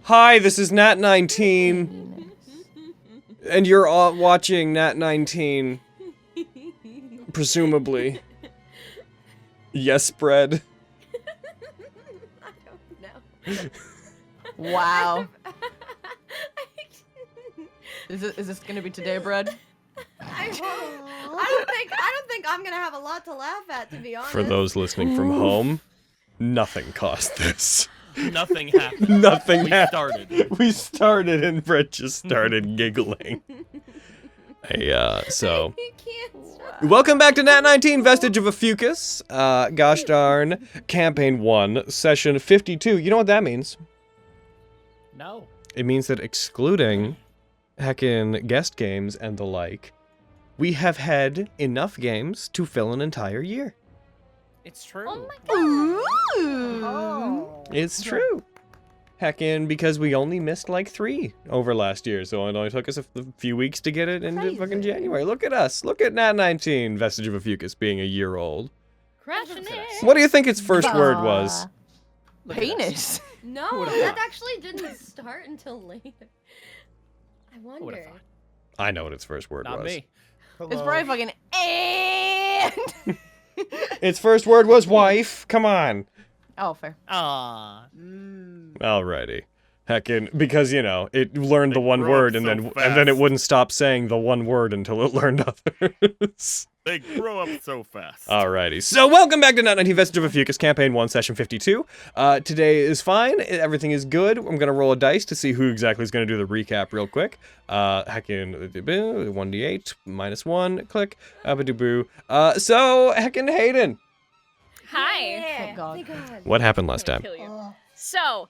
Hi, this is Nat19, and you're all watching Nat19, presumably. Yes, bread. I don't know. Wow. Is this gonna be today, bread? I don't think I'm gonna have a lot to laugh at, to be honest. For those listening from home, nothing caused this. Nothing happened. Nothing We happened. started. We started and Brett just started giggling. Hey, so... You can't stop. Welcome back to Nat19 Vestige of Ophiuchus. Gosh darn, Campaign 1, Session 52. You know what that means? No. It means that excluding heckin' guest games and the like, we have had enough games to fill an entire year. It's true. Oh my god. Ooh. It's true. Heckin', because we only missed like 3 over last year, so it only took us a few weeks to get it into fucking January. Look at us. Look at Nat19 Vestige of Ophiuchus being a year old. Crashing it. What do you think its first word was? Look at us. Penis. No, Who would've that thought? actually didn't start until later. I Who would've wonder. thought? I know what its first word Not was. me. It's probably fucking and. Its first word was wife. Come on. Oh, fair. Ah. Alrighty. Heckin', because, you know, it learned the one grow word up and so then it fast. wouldn't stop saying the one word until it learned others. They grow up so fast. Alrighty. So welcome back to Nat19 Vestige of Ophiuchus, Campaign 1, Session 52. Today is fine. Everything is good. I'm gonna roll a dice to see who exactly is gonna do the recap real quick. Heckin' 1d8, -1, click. Abadoo. So, heckin' Hayden. Hi. Yeah. Thank God. Thank God. What happened last time? Kill you. So,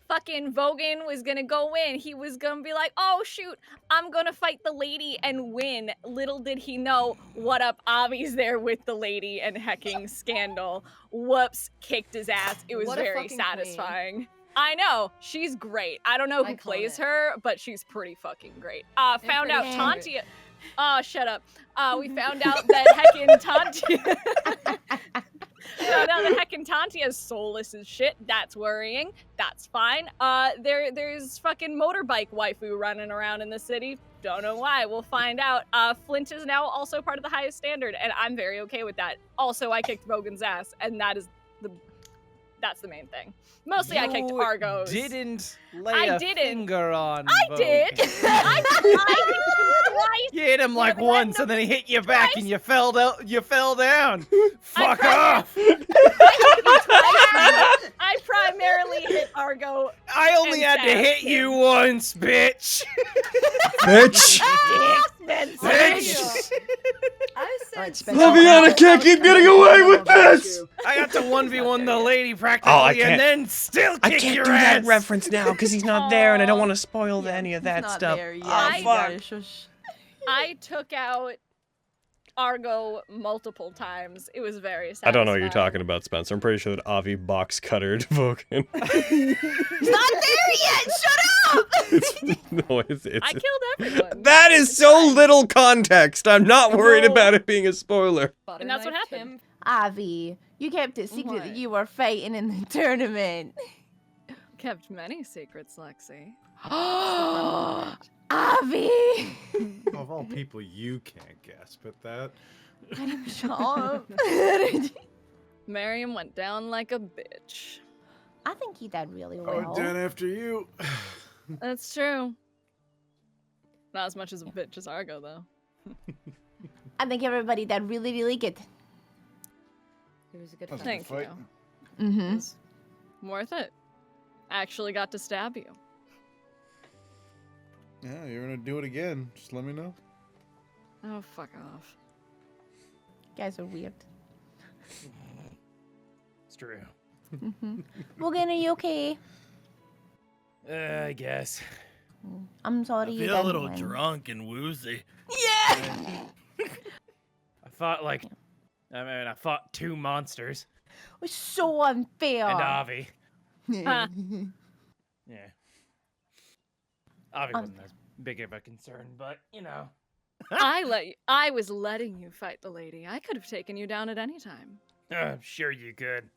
fucking Vogan was gonna go in. He was gonna be like, oh shoot, I'm gonna fight the lady and win. Little did he know, what up, Avi's there with the lady and hecking scandal. Whoops, kicked his ass. It was What a very fucking satisfying. I know, she's great. I don't know who plays Iconic. her, but she's pretty fucking great. Found out pretty Tantia. Oh, shut up. We found out that heckin' Tantia. Found out that heckin' Tantia's soulless as shit. That's worrying. That's fine. There's fucking motorbike waifu running around in the city. Don't know why. We'll find out. Flint is now also part of the highest standard, and I'm very okay with that. Also, I kicked Vogan's ass, and that's the main thing. Mostly I kicked Argos. Didn't lay I a didn't. finger on I Vogue. did. I hit him twice. You hit him like Yeah, once, and then he hit you back, and you fell down. You fell down. Fuck tried- off! I primarily hit Argo. I only And had to hit you once, bitch. Bitch! Bitch! I said Alright, Spencer. Leviana can't keep getting away with this! I got to 1v1 the lady Oh, I practically, can't- and then still I kick can't your do ass. that reference now because he's not there and I don't want to spoil Yeah, any of he's that not stuff. there yet. Oh, You fuck. gotta shush. I took out Argo multiple times. It was very satisfying. I don't know what you're talking about, Spencer. I'm pretty sure that Avi box cuttered Vogan. He's not there yet. Shut up. it's I killed everyone. that is so little context. I'm not worried No. about it being a spoiler. And that's what Butter-knifed happened. him. Avi, you kept it secret What? that you were fighting in the tournament. Kept many secrets, Lexi. Avi. Of all people, you can't guess, but that. Adam, shut up. Miriam went down like a bitch. I think he did really I well. went down after you. That's true. Not as much as a bitch as Argo, though. I think everybody did really, really good. It was a good That's fight. a Thank good you. fight. Mm-hmm. It was worth it. Actually got to stab you. Yeah, you're gonna do it again. Just let me know. Oh, fuck off. Guys are weird. It's true. Mm-hmm. Morgan, are you okay? I guess. I'm I sorry. you feel a didn't little win. drunk and woozy. Yeah. I fought I fought 2 monsters It was so unfair. and Avi. Huh. Yeah. Avi wasn't as big of a concern, but you know. I was letting you fight the lady. I could have taken you down at any time. I'm sure you could.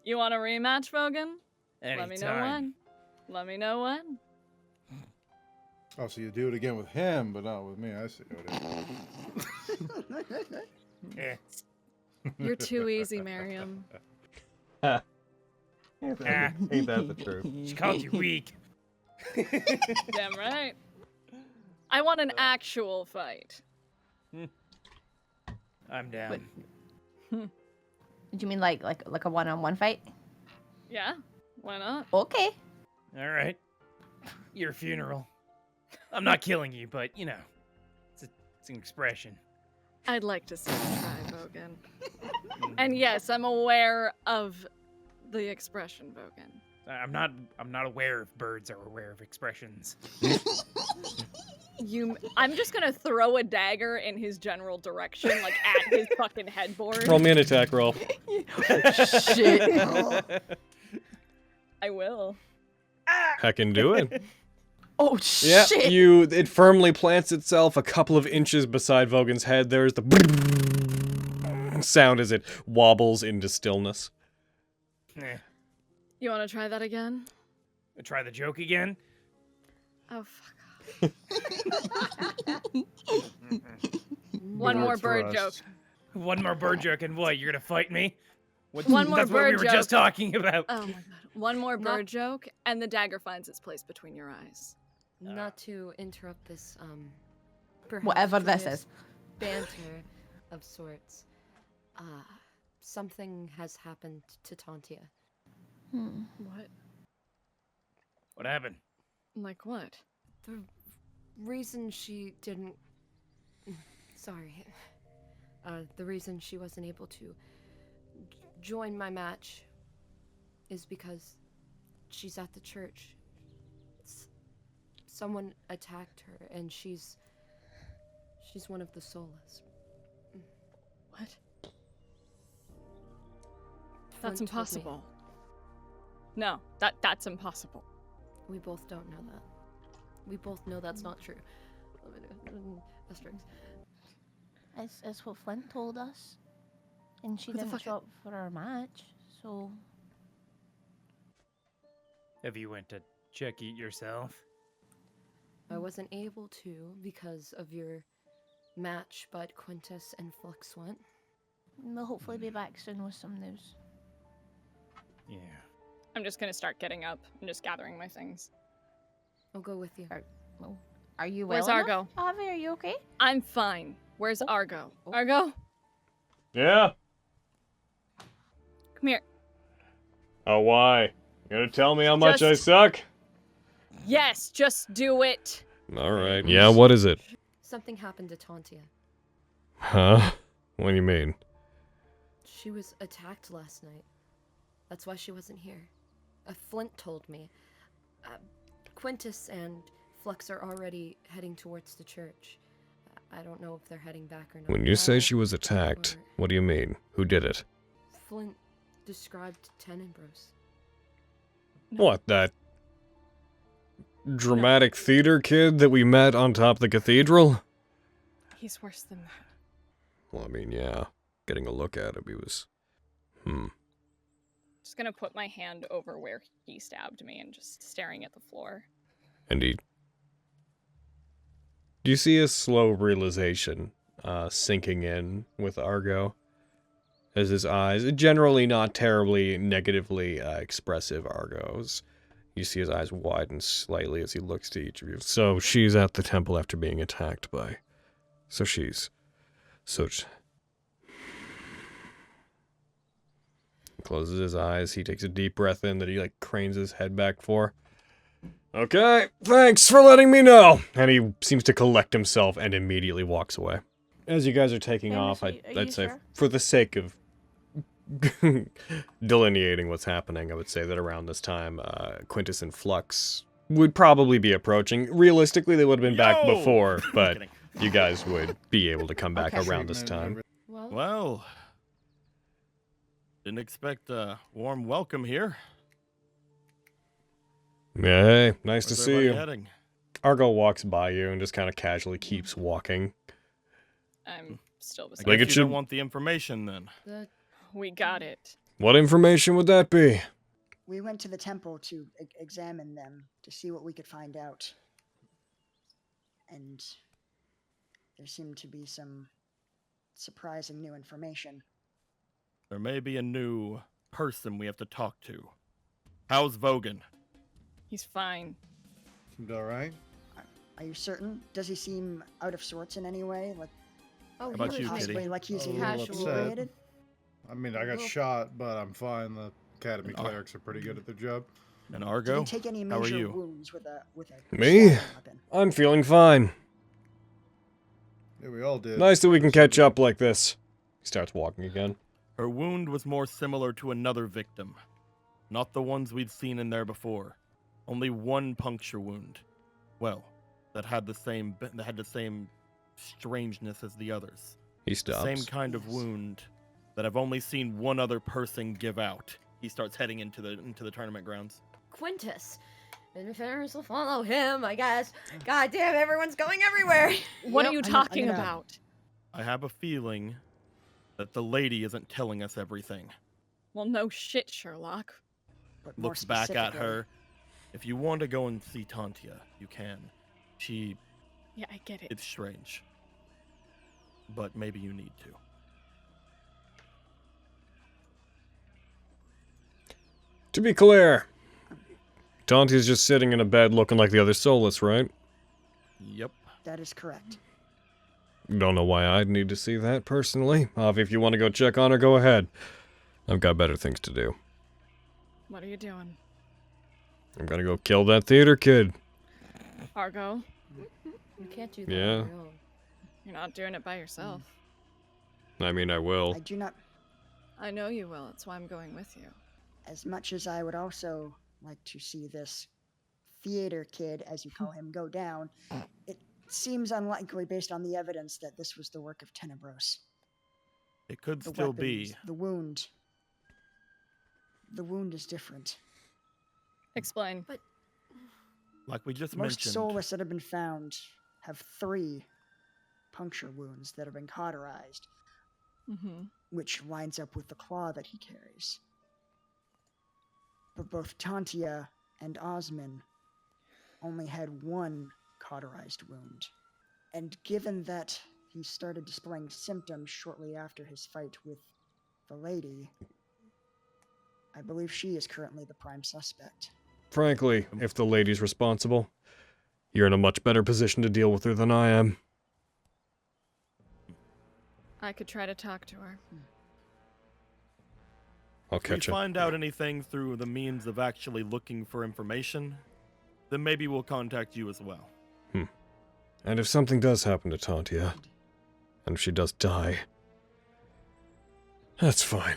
You want a rematch, Vogan? Anytime. Let me know when. Let me know when. Oh, so you do it again with him, but not with me. I see what it is. You're too easy, Miriam. Ain't that the truth? She called you weak. Damn right. I want an actual fight. I'm down. Do you mean like a one-on-one fight? Yeah, why not? Okay. All right. Your funeral. I'm not killing you, but, you know, it's an expression. I'd like to see you try, Bogan. And yes, I'm aware of the expression, Bogan. I'm not aware if birds are aware of expressions. I'm just gonna throw a dagger in his general direction, like at his fucking headboard. Roll me an attack roll. Shit. I will. Heckin' do it. Oh Yeah, shit. it firmly plants itself a couple of inches beside Vogan's head. There's the sound as it wobbles into stillness. You wanna try that again? Try the joke again? Oh, fuck off. One more bird joke. One more bird joke, and what? You're gonna fight me? One more That's what we bird were joke. just talking about. Oh my god. One more bird joke, and the dagger finds its place between your eyes. Not to interrupt this, perhaps Whatever this joyous is. banter of sorts. Something has happened to Tantia. What? What happened? Like what? The reason she didn't... Sorry. The reason she wasn't able to join my match is because she's at the church. Someone attacked her, and she's one of the solas. What? Flint That's told me. impossible. No, that's impossible. We both don't know that. We both know that's not true. Asterisk. It's what Flint told us. And she Who the didn't fuck- show up for our match, so... Have you went to check it yourself? I wasn't able to because of your match, but Quintus and Flux went. We'll hopefully be back soon with some news. Yeah. I'm just gonna start getting up and just gathering my things. I'll go with you. Well, are you well Where's enough, Argo? Avi, are you okay? I'm fine. Where's Argo? Argo? Yeah? Come here. Oh, why? You gonna tell me how much I Just- suck? Yes, just do it. Alright. Yeah, what is it? Something happened to Tantia. Huh? What do you mean? She was attacked last night. That's why she wasn't here. Flint told me. Quintus and Flux are already heading towards the church. I don't know if they're heading back or not. When you say now, she was attacked, or- what do you mean? Who did it? Flint described Tenebros. What, that dramatic theater kid that we met on top of the cathedral? He's worse than that. Well, I mean, yeah. Getting a look at him, he was... Just gonna put my hand over where he stabbed me and just staring at the floor. And he... Do you see a slow realization sinking in with Argo? As his eyes, generally not terribly negatively expressive Argos, you see his eyes widen slightly as he looks to each of you. So she's at the temple after being attacked by... So she's... Closes his eyes, he takes a deep breath in that he like cranes his head back for. Okay, thanks for letting me know! And he seems to collect himself and immediately walks away. As you guys are taking off, Amos, are you I'd say, sure? for the sake of delineating what's happening, I would say that around this time, Quintus and Flux would probably be approaching. Realistically, they would have been back Yo! before, but Kidding. you guys would be able to come back Okay. around this time. Well, Well, didn't expect a warm welcome here. Yeah, hey, nice to Where's see everybody you. heading? Argo walks by you and just kind of casually keeps walking. I'm still I beside guess Like it you should- don't want the information then. the We got it. What information would that be? we went to the temple to examine them to see what we could find out. And there seemed to be some surprising new information. There may be a new person we have to talk to. How's Vogan? He's fine. Seemed all right. Are you certain? Does he seem out of sorts in any way? Like Oh, about he you, was Kitty? possibly like he's A little upset. inebriated? I mean, I got Well- shot, but I'm fine. The academy Oh. clerics are pretty good at their job. And Did Argo? he take any How are major you? wounds with a Me? stabbing weapon? I'm feeling fine. Yeah, we all did. Nice that we can catch up like this. He starts walking again. Her wound was more similar to another victim. Not the ones we'd seen in there before. Only one puncture wound. Well, that had the same strangeness as the others. He stops. Same kind of Yes. wound that I've only seen one other person give out. He starts heading into the tournament grounds. Quintus. And Fenris will follow him, I guess. God damn, everyone's going everywhere. What Yep, are you I know- talking I know. about? I have a feeling that the lady isn't telling us everything. Well, no shit, Sherlock. But more Looks back at specifically, her. If you want to go and see Tantia, you can. Yeah, I get it. It's strange. But maybe you need to. To be clear, Tantia's just sitting in a bed looking like the other soulless, right? Yep. That is correct. Don't know why I'd need to see that personally. Avi, if you want to go check on her, go ahead. I've got better things to do. What are you doing? I'm gonna go kill that theater kid. Argo, You can't do that Yeah. on your own. you're not doing it by yourself. I mean, I will. I do not, I know you will. That's why I'm going with you. as much as I would also like to see this theater kid, as you call him, go down, it seems unlikely based on the evidence that this was the work of Tenebros. It could The still weapons, be. the wound. The wound is different. Explain. Like we just Most mentioned. soulless that have been found have 3 puncture wounds that have been cauterized, Mm-hmm. which lines up with the claw that he carries. But both Tantia and Osman only had 1 cauterized wound. And given that he started displaying symptoms shortly after his fight with the lady, I believe she is currently the prime suspect. Frankly, if the lady's responsible, you're in a much better position to deal with her than I am. I could try to talk to her. I'll If we catch you. find out anything through the means of actually looking for information, then maybe we'll contact you as well. And if something does happen to Tantia, and if she does die, that's fine.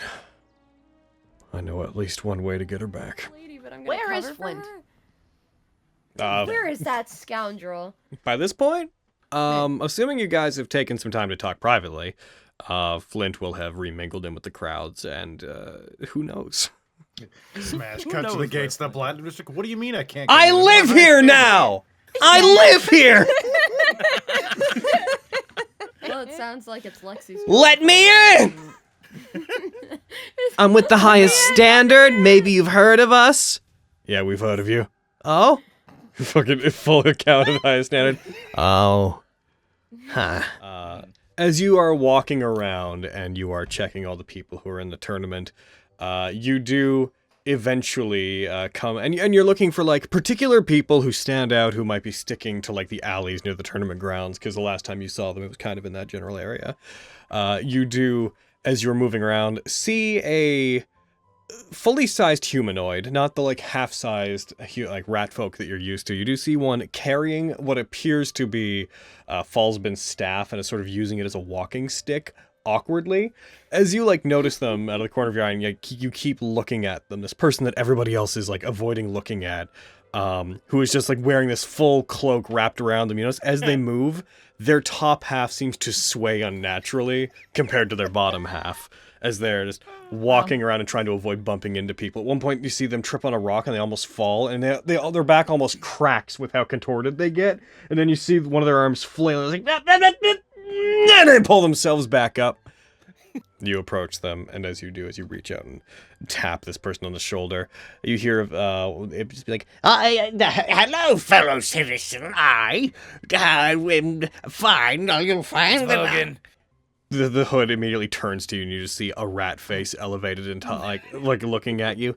I know at least one way to get her back. Lady, but I'm gonna Where is cover for Flint? her. Where is that scoundrel? By this point, assuming you guys have taken some time to talk privately, Flint will have remingled in with the crowds, and who knows? Smash Who cut to knows the where gates. The Flint blind just like, what do you mean I can't? I get in? live I'm here right now! I live here! Well, it sounds like it's Lexi's. Let me in! I'm with the highest standard. Maybe you've heard of us. Yeah, we've heard of you. Oh? Fucking full account of the highest standard. Oh. Huh. As you are walking around and you are checking all the people who are in the tournament, you do eventually come and you're looking for like particular people who stand out who might be sticking to like the alleys near the tournament grounds, because the last time you saw them it was kind of in that general area. You do, as you're moving around, see a fully sized humanoid, not the like half-sized like rat folk that you're used to. You do see one carrying what appears to be Falsbin's staff and is sort of using it as a walking stick awkwardly. As you like notice them out of the corner of your eye and you keep looking at them, this person that everybody else is like avoiding looking at, who is just like wearing this full cloak wrapped around them. You notice as they move, their top half seems to sway unnaturally compared to their bottom half, as they're just walking around and trying to avoid bumping into people. At one point, you see them trip on a rock and they almost fall, and their back almost cracks with how contorted they get. And then you see one of their arms flailing, like, and they pull themselves back up. You approach them, and as you do, as you reach out and tap this person on the shoulder, you hear it just be like, hello, fellow citizen. I'm fine. Are you fine? Vogan. the hood immediately turns to you, and you just see a rat face elevated and like looking at you.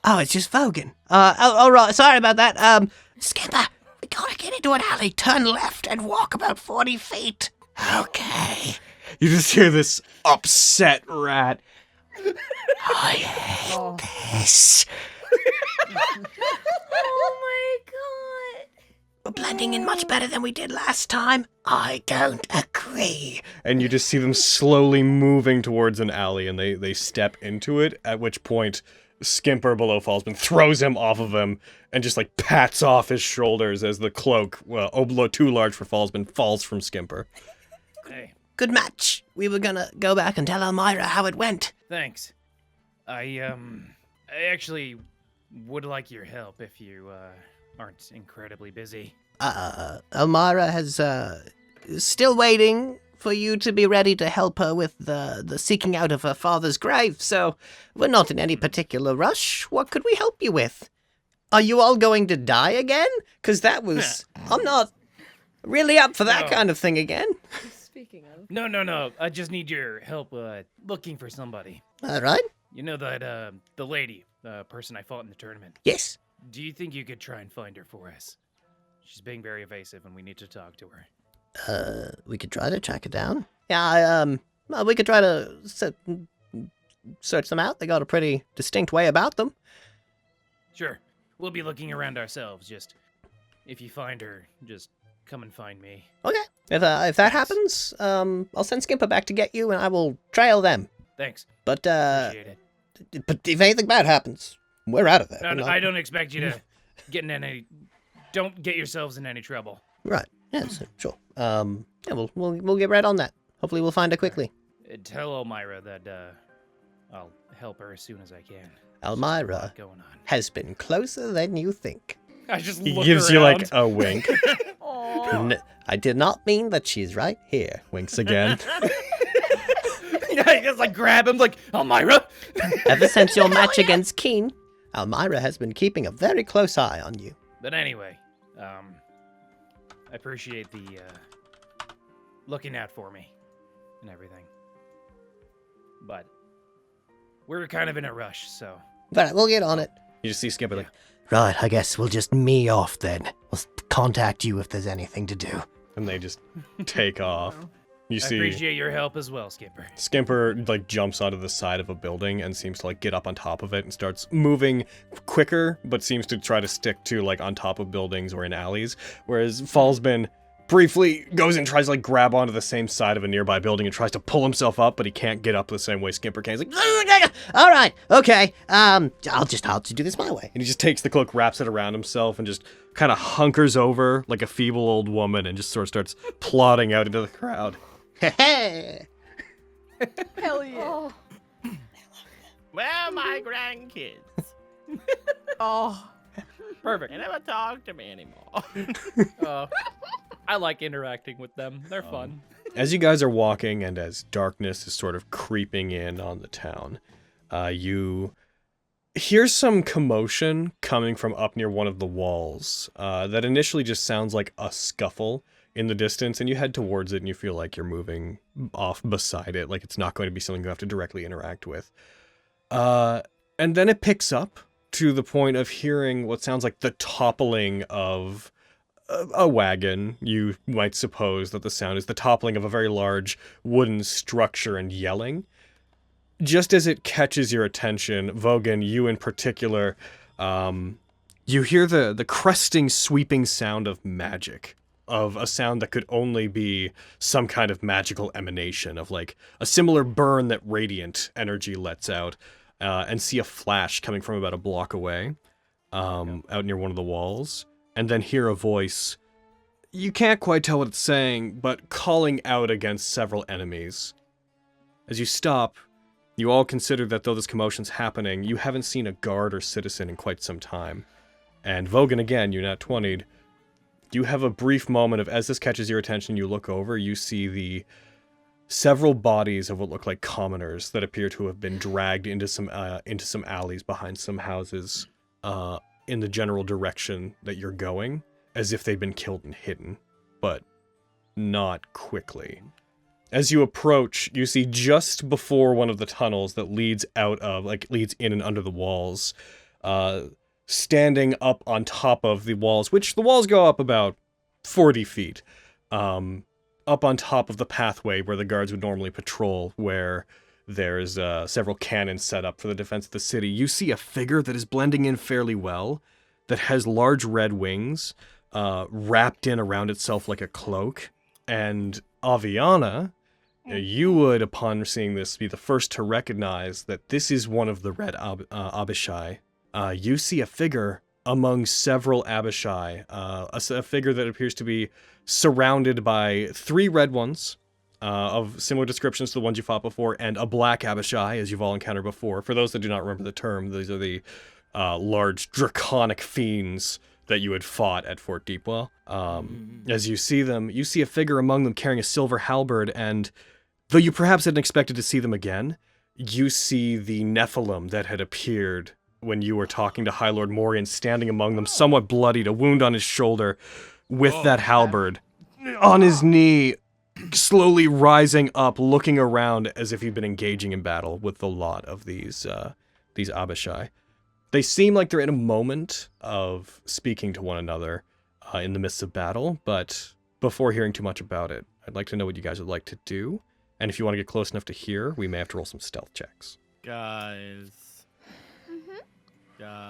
Oh, it's just Vogan. All right. Sorry about that. Skipper, we gotta get into an alley. Turn left and walk about 40 feet. Okay. You just hear this upset rat. I hate this. Oh my god. We're blending in much better than we did last time. I don't agree. And you just see them slowly moving towards an alley, and they step into it, at which point Skimper below Fallsman throws him off of him and just like pats off his shoulders as the cloak, too large for Fallsman, falls from Skimper. Hey, Good match. We were gonna go back and tell Elmira how it went. thanks. I actually would like your help if you aren't incredibly busy. Elmira has still waiting for you to be ready to help her with the seeking out of her father's grave, so we're not in any particular rush. What could we help you with? Are you all going to die again? Because that was... I'm not really up for that No. kind of thing again. Speaking of. No. I just need your help looking for somebody. All right. You know that the lady, the person I fought in the tournament. Yes. Do you think you could try and find her for us? She's being very evasive, and we need to talk to her. We could try to track her down. Yeah, well, we could try to search them out. They got a pretty distinct way about them. Sure. We'll be looking around ourselves. Just if you find her, just come and find me. Okay. If that happens, I'll send Skimper back to get you, and I will trail them. Thanks. But Appreciate it. but if anything bad happens, we're out of there. No, I don't expect you to get in any. Don't get yourselves in any trouble. Right. Yes. Sure. Yeah. We'll get right on that. Hopefully, we'll find her quickly. Tell Elmira that I'll help her as soon as I can. Elmira Going on. has been closer than you think. I just He look gives you like around. a wink. I did not mean that she's right here. Winks again. Yeah, you just like grab him, like Elmira. Ever since your match against Keen, Elmira has been keeping a very close eye on you. But anyway, I appreciate the looking out for me and everything. But we're kind of in a rush, so. But we'll get on it. You just see Skimper like, Right, I guess we'll just me off then. We'll contact you if there's anything to do. and they just take off. You I see appreciate your help as well, Skipper. Skimper like jumps onto the side of a building and seems to like get up on top of it and starts moving quicker, but seems to try to stick to like on top of buildings or in alleys. Whereas Fallsman briefly goes and tries to like grab onto the same side of a nearby building and tries to pull himself up, but he can't get up the same way Skimper can. He's like, All right, okay. I'll just do this my way. and he just takes the cloak, wraps it around himself, and just kind of hunkers over like a feeble old woman and just sort of starts plodding out into the crowd. Hey. Hell yeah. Oh, Where are my grandkids? Oh. Perfect. They never talk to me anymore. I like interacting with them. They're fun. As you guys are walking and as darkness is sort of creeping in on the town, you hear some commotion coming from up near one of the walls that initially just sounds like a scuffle in the distance, and you head towards it and you feel like you're moving off beside it, like it's not going to be something you have to directly interact with. And then it picks up to the point of hearing what sounds like the toppling of a wagon. You might suppose that the sound is the toppling of a very large wooden structure and yelling. Just as it catches your attention, Vogan, you in particular, you hear the cresting, sweeping sound of magic, of a sound that could only be some kind of magical emanation of like a similar burn that radiant energy lets out, and see a flash coming from about a block away, out near one of the walls. And then hear a voice, you can't quite tell what it's saying, but calling out against several enemies. As you stop, you all consider that though this commotion's happening, you haven't seen a guard or citizen in quite some time. And Vogan, again, you Nat19'd, you have a brief moment of, as this catches your attention, you look over, you see several bodies of what look like commoners that appear to have been dragged into some alleys behind some houses in the general direction that you're going, as if they've been killed and hidden, but not quickly. As you approach, you see just before one of the tunnels that leads leads in and under the walls, standing up on top of the walls, which the walls go up about 40 feet, up on top of the pathway where the guards would normally patrol, where there's several cannons set up for the defense of the city. You see a figure that is blending in fairly well, that has large red wings, wrapped in around itself like a cloak. And Aviana, you would, upon seeing this, be the first to recognize that this is one of the red Abishai. You see a figure among several Abishai, a figure that appears to be surrounded by 3 red ones, of similar descriptions to the ones you fought before, and a black Abishai, as you've all encountered before. For those that do not remember the term, these are the large draconic fiends that you had fought at Fort Deepwell. As you see them, you see a figure among them carrying a silver halberd, and though you perhaps hadn't expected to see them again, you see the Nephilim that had appeared when you were talking to High Lord Morian standing among them, somewhat bloodied, a wound on his shoulder, with that halberd, on his knee, slowly rising up, looking around as if he'd been engaging in battle with the lot of these Abishai. They seem like they're in a moment of speaking to one another in the midst of battle, but before hearing too much about it, I'd like to know what you guys would like to do, and if you want to get close enough to hear, we may have to roll some stealth checks. Guys.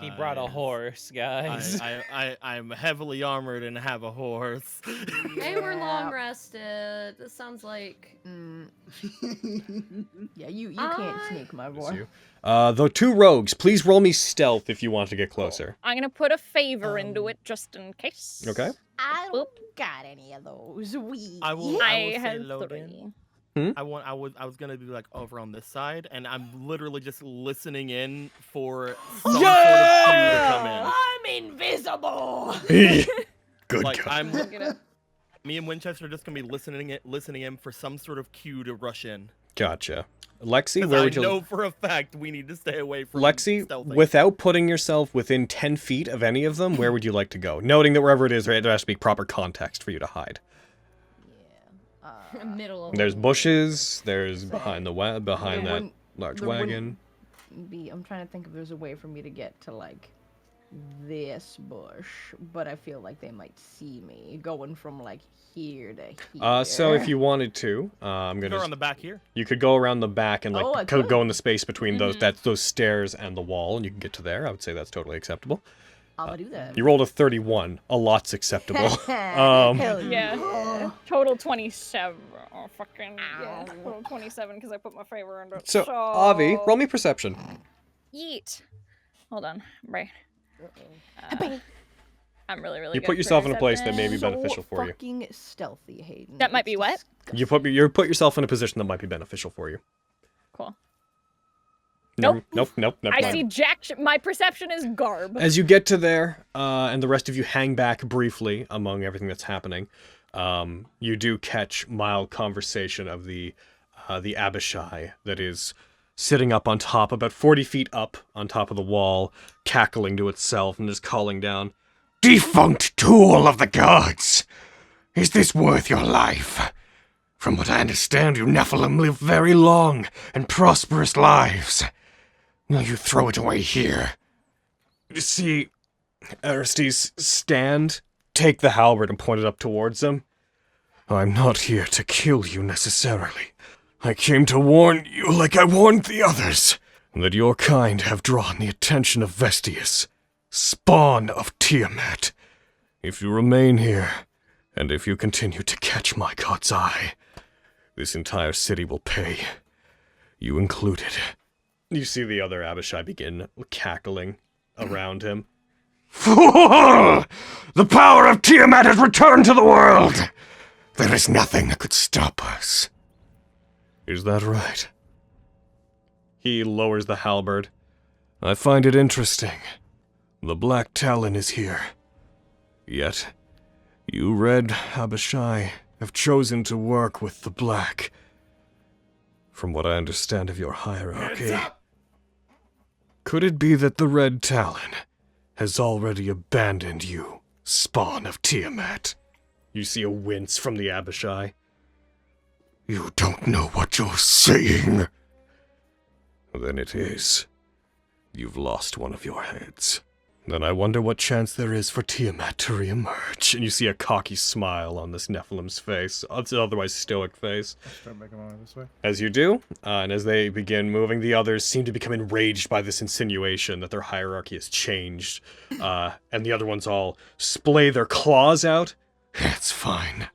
He brought a horse, guys. I'm heavily armored and have a horse. Hey, we're long rested. This sounds like... Yeah, you can't sneak, my boy. The 2 rogues, please roll me stealth if you want to get closer. I'm gonna put a favor into it just in case. Okay. I don't got any of those. I will I say, had Logan, 3. I was gonna be like over on this side, and I'm literally just listening in for some sort of cue to come in. I'm invisible. Good Like God. Me and Winchester are just gonna be listening in for some sort of cue to rush in. Gotcha. Lexi, Because where I would you... know for a fact we need to stay away from Lexi, stealthing. without putting yourself within 10 feet of any of them, where would you like to go? Noting that wherever it is, there has to be proper context for you to hide. Middle of There's bushes, there's behind that large wagon. I'm trying to think if there's a way for me to get to, like, this bush, but I feel like they might see me going from, like, here to here. So if you wanted to, I'm Go gonna... around the back here. You could go around the back and, like, Oh, I could. go in the space between those stairs and the wall, and you can get to there. I would say that's totally acceptable. I'm gonna do that. You rolled a 31. A lot's acceptable. Hell Yeah. Total 27. Oh, fucking yeah. Total 27 because I put my favor under it. So, Avi, roll me perception. Yeet. Hold on. Right. I'm really You good put at yourself in a place that may be perception. beneficial for you. Fucking stealthy, Hayden. That might be what? You put yourself in a position that might be beneficial for you. Cool. Nope. Nope. Nope. I see jack. My perception is garb. As you get to there, and the rest of you hang back briefly among everything that's happening, you do catch mild conversation of the Abishai that is sitting up on top, about 40 feet up on top of the wall, cackling to itself and is calling down, "Defunct tool of the gods! Is this worth your life? From what I understand, you Nephilim live very long and prosperous lives. Will you throw it away here?" You see Aristes stand, take the halberd and point it up towards them. "I'm not here to kill you necessarily. I came to warn you like I warned the others, that your kind have drawn the attention of Vestige, spawn of Tiamat. If you remain here, and if you continue to catch my god's eye, this entire city will pay, you included." You see the other Abishai begin cackling around him. "Fool! The power of Tiamat has returned to the world! There is nothing that could stop us." "Is that right?" He lowers the halberd. "I find it interesting. The Black Talon is here. Yet, you Red Abishai have chosen to work with the Black. From what I understand of your hierarchy, could it be that the Red Talon has already abandoned you, spawn of Tiamat? You see a wince from the Abishai. You don't know what you're saying. Then it is. You've lost one of your heads. Then I wonder what chance there is for Tiamat to reemerge. And you see a cocky smile on this Nephilim's face, its otherwise stoic face. I'll start making my way this way. As you do, and as they begin moving, the others seem to become enraged by this insinuation that their hierarchy has changed. And the other ones all splay their claws out. It's fine.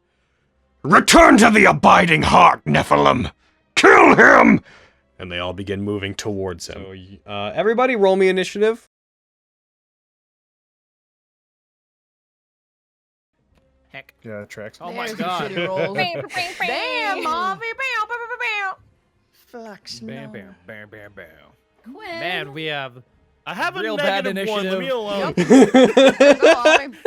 Return to the Abiding Heart, Nephilim! Kill him! And they all begin moving towards him. So, everybody roll me initiative. Heck. Yeah, that tracks. Oh my There's some god. shitty rolls. Damn, Avi, Flux, Bam, no. bam, bam, bam, bam. Quinn. Man, we have I have a real bad -1. Let me initiative. alone. Go, Avi.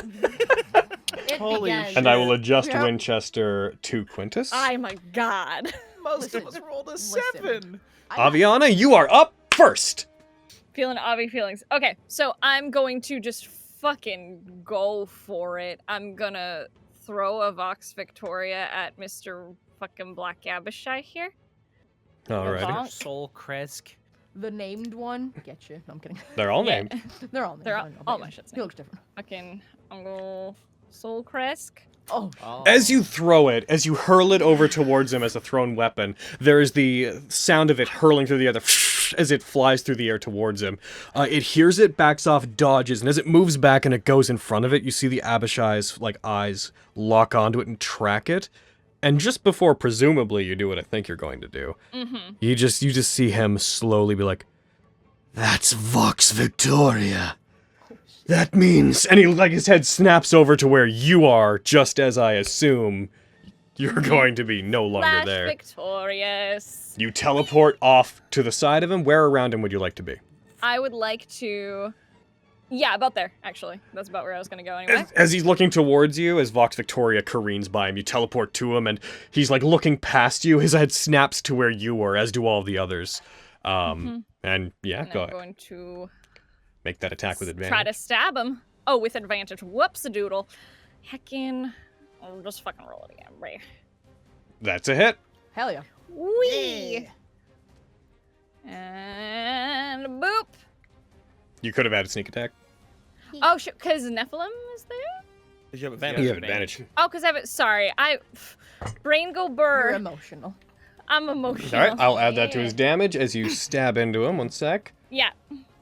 It Holy began. shit. And I will adjust Yep. Winchester to Quintus. Oh my god. most of Listen, us rolled a listen. 7. Aviana, you are up first! Feeling Avi feelings. Okay, so I'm going to just fucking go for it. I'm gonna throw a Vox Victoria at Mr. fucking Black Abishai here. Alrighty. Bonk. Soul Kresk. The named one. Get you. No, I'm kidding. They're all Yeah. named. They're all named. They're I all- know, all but my yeah. shit's He named. looks different. Fucking, I'm gonna Soul Kresk. Oh, As you throw it, as you hurl it over towards him as a thrown weapon, there is the sound of it hurling through the air as it flies through the air towards him. It hears it, backs off, dodges, and as it moves back and it goes in front of it, you see the Abishai's eyes lock onto it and track it. And just before, presumably, you do what I think you're going to do, you just see him slowly be like, "That's Vox Victoria. That means," and his head snaps over to where you are, just as I assume you're going to be no longer Flash there. Victorious. You teleport off to the side of him. Where around him would you like to be? I would like to... Yeah, about there, actually. That's about where I was gonna go anyway. As he's looking towards you, as Vox Victoria careens by him, you teleport to him, and he's looking past you. His head snaps to where you were, as do all the others. And yeah, And go I'm ahead. going to Make that attack with advantage. try to stab him. Oh, with advantage. Whoops-a-doodle. Heckin'. I'll just fucking roll it again. Right. That's a hit. hell yeah. Whee! And boop. You could have had a sneak attack. Oh, shit, because Nephilim is there? Did you have You advantage? have advantage. Oh, because I have it. Sorry. Brain go You're burr. emotional. I'm emotional. All right, I'll add that to his damage as you stab into him. 1 sec. Yeah.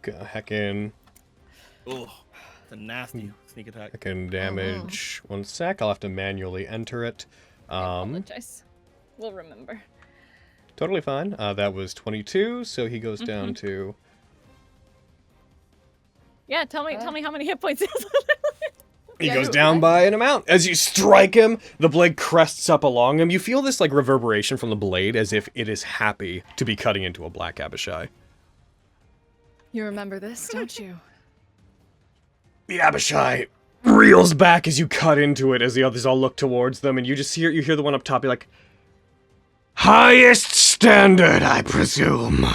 Heckin' Ugh. It's a nasty sneak attack. damage. 1 sec. I'll have to manually enter it. I apologize. We'll remember. Totally fine. That was 22, so he goes down to... Yeah, tell me how many hit points is He Yeah, goes you're down right. by an amount. As you strike him, the blade crests up along him. You feel this reverberation from the blade as if it is happy to be cutting into a Black Abishai. You remember this, don't you? The Abishai reels back as you cut into it, as the others all look towards them, and you just hear the one up top be like, "Highest standard, I presume.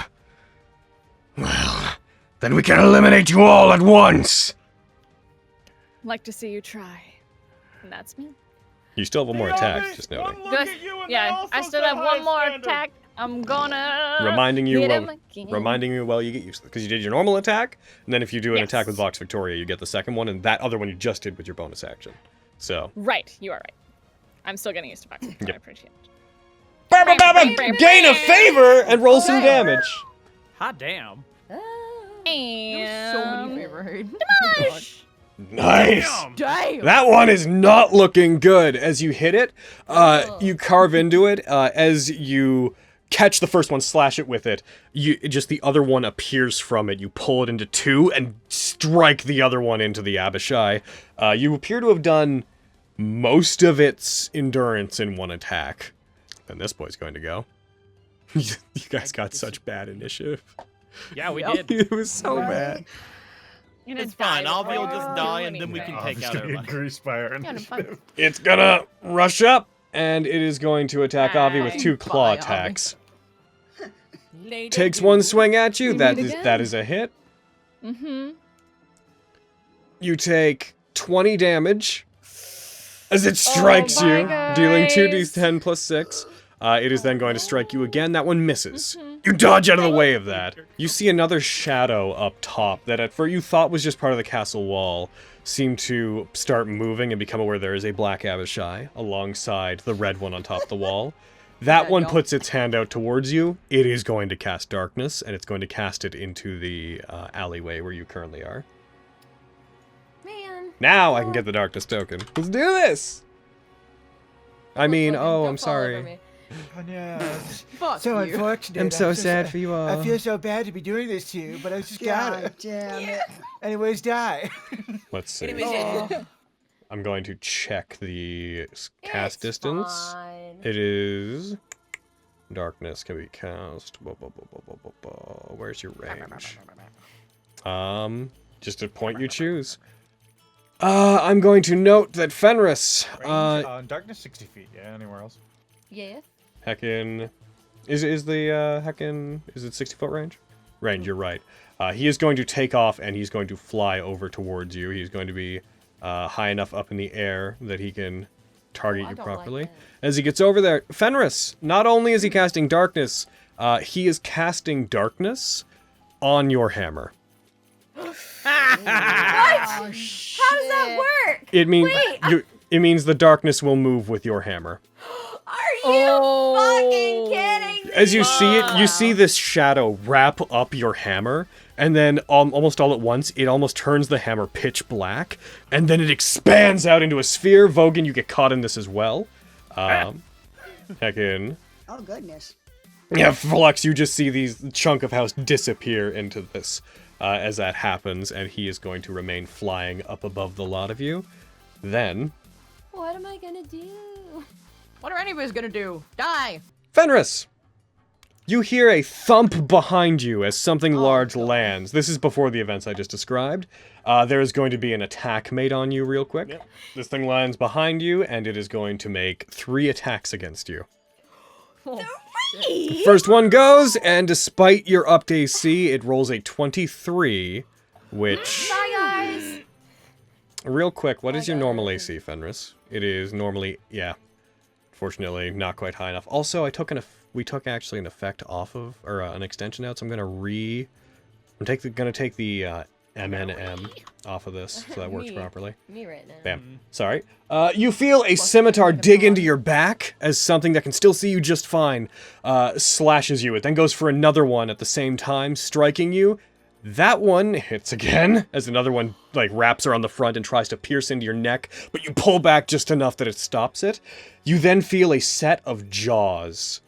Well, then we can eliminate you all at once." Like to see you try. And that's me. You still have one more attack, just noting. Good. Yeah, I still have one more attack. I'm gonna Reminding you hit while, him again. reminding you while you get used to it. Because you did your normal attack, and then if you do an Yes. attack with Vox Victoria, you get the second one, and that other one you just did with your bonus action. So, Right, you are right. I'm still getting used to Vox. Yep. I appreciate it. gain a favor and roll some damage. Hot damn. And So many favorite. Nice. Damn. That one is not looking good. As you hit it, you carve into it. As you catch the first one, slash it with it, just the other one appears from it. You pull it into two and strike the other one into the Abishai. You appear to have done most of its endurance in one attack. Then this boy's going to go. You guys got such bad initiative. Yeah, we Yep. did. It was so bad. It's fine. Alvi will just die, and then we can take out Get everybody. greased by our Yeah, no, initiative. It's gonna rush up, and it is going to attack Avi with Bye. 2 claw Bye, Avi. attacks. takes one swing at you. You That meet is again. that is a hit. Mm-hmm. You take 20 damage as it strikes my you, dealing guys. 2d10 plus 6. It is then going to strike you again. That one misses. You dodge out of the way of that. You see another shadow up top that at first you thought was just part of the castle wall seem to start moving and become aware there is a black Abishai alongside the red one on top of the wall. That Yeah, one y'all. puts its hand out towards you. It is going to cast darkness, and it's going to cast it into the alleyway where you currently are. Man. Now I can get the darkness token. Let's do this! I mean, Logan, oh, don't I'm fall over sorry. me. Oh no. Fuck So you. unfortunate. I'm so so sad for you all. I feel so bad to be doing this to you, but I just gotta. God damn it. Anyways, die. Let's see. Oh, I'm going to check the cast It's distance. fine. It is... Darkness can be cast. Where's your range? Just a point you choose. I'm going to note that Fenris, Range, darkness 60 feet. Yeah, anywhere else? Yeah. Heckin... Is it 60-foot range? Range, you're right. He is going to take off and he's going to fly over towards you. He's going to be high enough up in the air that he can target I you don't properly. like As he gets over there, Fenris, not only is he casting darkness, he is casting darkness on your hammer. What? How does that work? It means Wait. it means the darkness will move with your hammer. Are you fucking kidding me? As you see it, you see this shadow wrap up your hammer, and then almost all at once, it almost turns the hammer pitch black, and then it expands out into a sphere. Vogan, you get caught in this as well. Heckin. oh goodness. Yeah, Flux, you just see these chunk of house disappear into this as that happens, and he is going to remain flying up above the lot of you. Then, What am I gonna do? What are anybody's gonna do? Die! Fenris! You hear a thump behind you as something large lands. This is before the events I just described. There is going to be an attack made on you real quick. Yep. This thing lands behind you, and it is going to make 3 attacks against you. First one goes, and despite your up to AC, it rolls a 23, which... Bye, guys. Real quick, what is your normal AC, Fenris? It is normally, yeah. Fortunately, not quite high enough. Also, we took actually an effect off of, or an extension out, so I'm gonna gonna take the MNM off of this, so that works Me. properly. Me right now. Bam. Sorry. You feel a scimitar dig into your back as something that can still see you just fine slashes you. It then goes for another one at the same time, striking you. That one hits again as another one like wraps around the front and tries to pierce into your neck, but you pull back just enough that it stops it. You then feel a set of jaws